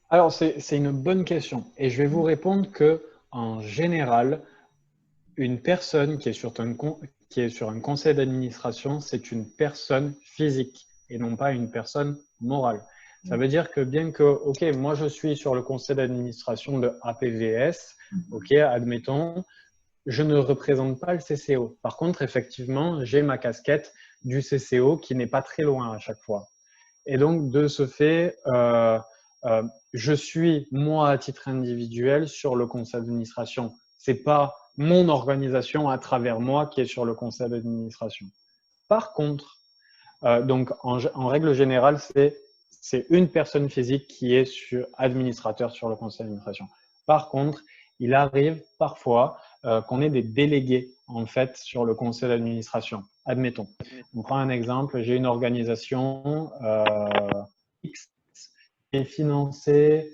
Alors, c'est une bonne question. Et je vais vous répondre que, en général, une personne qui est sur un conseil d'administration, c'est une personne physique et non pas une personne morale. Ça veut dire que bien que, OK, moi je suis sur le conseil d'administration de APVS, OK, admettons, je ne représente pas le CCO. Par contre, effectivement, j'ai ma casquette du CCO qui n'est pas très loin à chaque fois. Et donc, de ce fait, je suis, moi, à titre individuel, sur le conseil d'administration. Ce n'est pas mon organisation à travers moi qui est sur le conseil d'administration. Par contre, donc en règle générale, c'est une personne physique qui est administrateur sur le conseil d'administration. Par contre, il arrive parfois qu'on ait des délégués en fait sur le conseil d'administration. Admettons, on prend un exemple, j'ai une organisation X qui est financée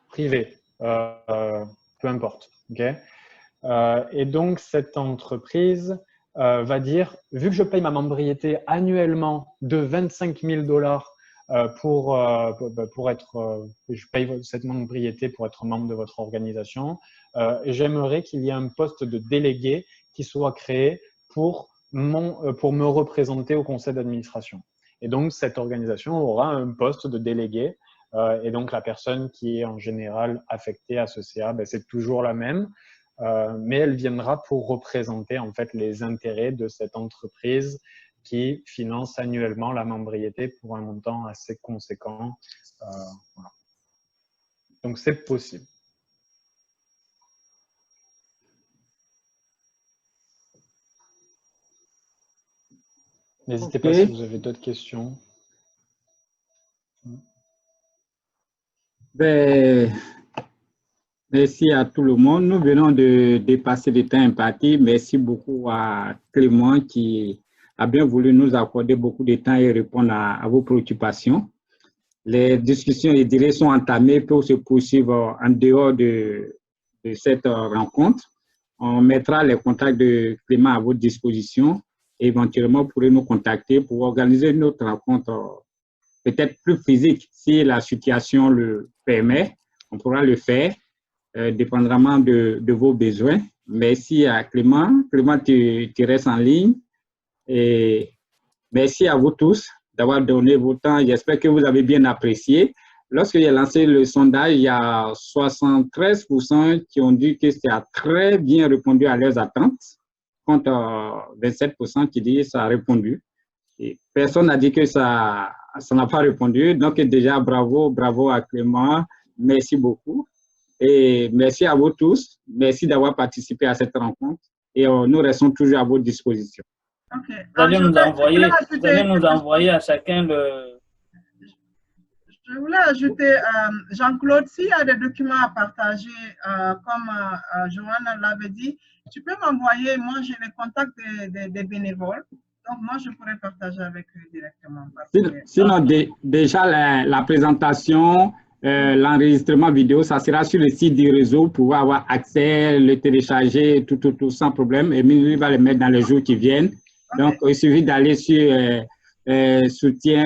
privée, peu importe. Okay, et donc, cette entreprise va dire, vu que je paye ma membriété annuellement de 25 000 $ pour être, je paye cette membriété pour être membre de votre organisation, j'aimerais qu'il y ait un poste de délégué qui soit créé pour me représenter au conseil d'administration. Et donc, cette organisation aura un poste de délégué. Et donc, la personne qui est en général affectée à ce CA, ben, c'est toujours la même, mais elle viendra pour représenter en fait les intérêts de cette entreprise qui finance annuellement la membriété pour un montant assez conséquent. Voilà. Donc, c'est possible. N'hésitez pas si vous avez d'autres questions. Ben, merci à tout le monde. Nous venons de dépasser le temps imparti. Merci beaucoup à Clément qui a bien voulu nous accorder beaucoup de temps et répondre à vos préoccupations. Les discussions, je dirais, sont entamées pour se poursuivre en dehors de cette rencontre. On mettra les contacts de Clément à votre disposition et éventuellement vous pourrez nous contacter pour organiser une autre rencontre peut-être plus physique si la situation le permet. On pourra le faire dépendamment de vos besoins. Merci à Clément. Clément, tu restes en ligne. Et merci à vous tous d'avoir donné vos temps. J'espère que vous avez bien apprécié. Lorsque j'ai lancé le sondage, il y a 73% qui ont dit que ça a très bien répondu à leurs attentes, contre 27% qui disent que ça a répondu. Et personne n'a dit que ça n'a pas répondu. Donc déjà, bravo à Clément. Merci beaucoup. Et merci à vous tous. Merci d'avoir participé à cette rencontre. Et nous restons toujours à votre disposition. Okay. Vous allez nous envoyer à chacun le... Je voulais ajouter, Jean-Claude, s'il y a des documents à partager, comme Joanna l'avait dit, tu peux m'envoyer, moi j'ai les contacts des bénévoles, donc moi je pourrais partager avec eux directement. Sinon, déjà la présentation, l'enregistrement vidéo, ça sera sur le site du réseau pour avoir accès, le télécharger, tout sans problème. Et il va le mettre dans les jours qui viennent. Okay. Donc, il suffit d'aller sur soutien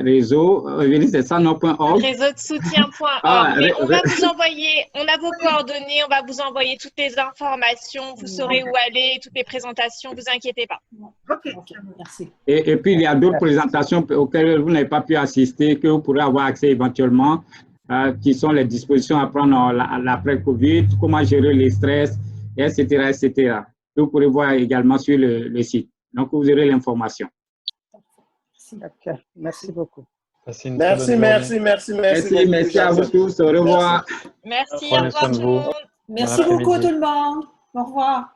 réseau, c'est ça, non.org. Réseau de soutien.org. Mais on va vous envoyer, on a vos coordonnées, on va vous envoyer toutes les informations, vous saurez où aller, toutes les présentations, ne vous inquiétez pas. Ok, merci. Et puis, il y a d'autres présentations auxquelles vous n'avez pas pu assister, que vous pourrez avoir accès éventuellement, qui sont les dispositions à prendre l'après-Covid, comment gérer le stress, etc., etc. Vous pourrez voir également sur le site. Donc, vous aurez l'information. Ok, merci beaucoup. Merci à vous tous. Au revoir. Merci, au revoir tout le monde. Merci beaucoup tout le monde. Au revoir.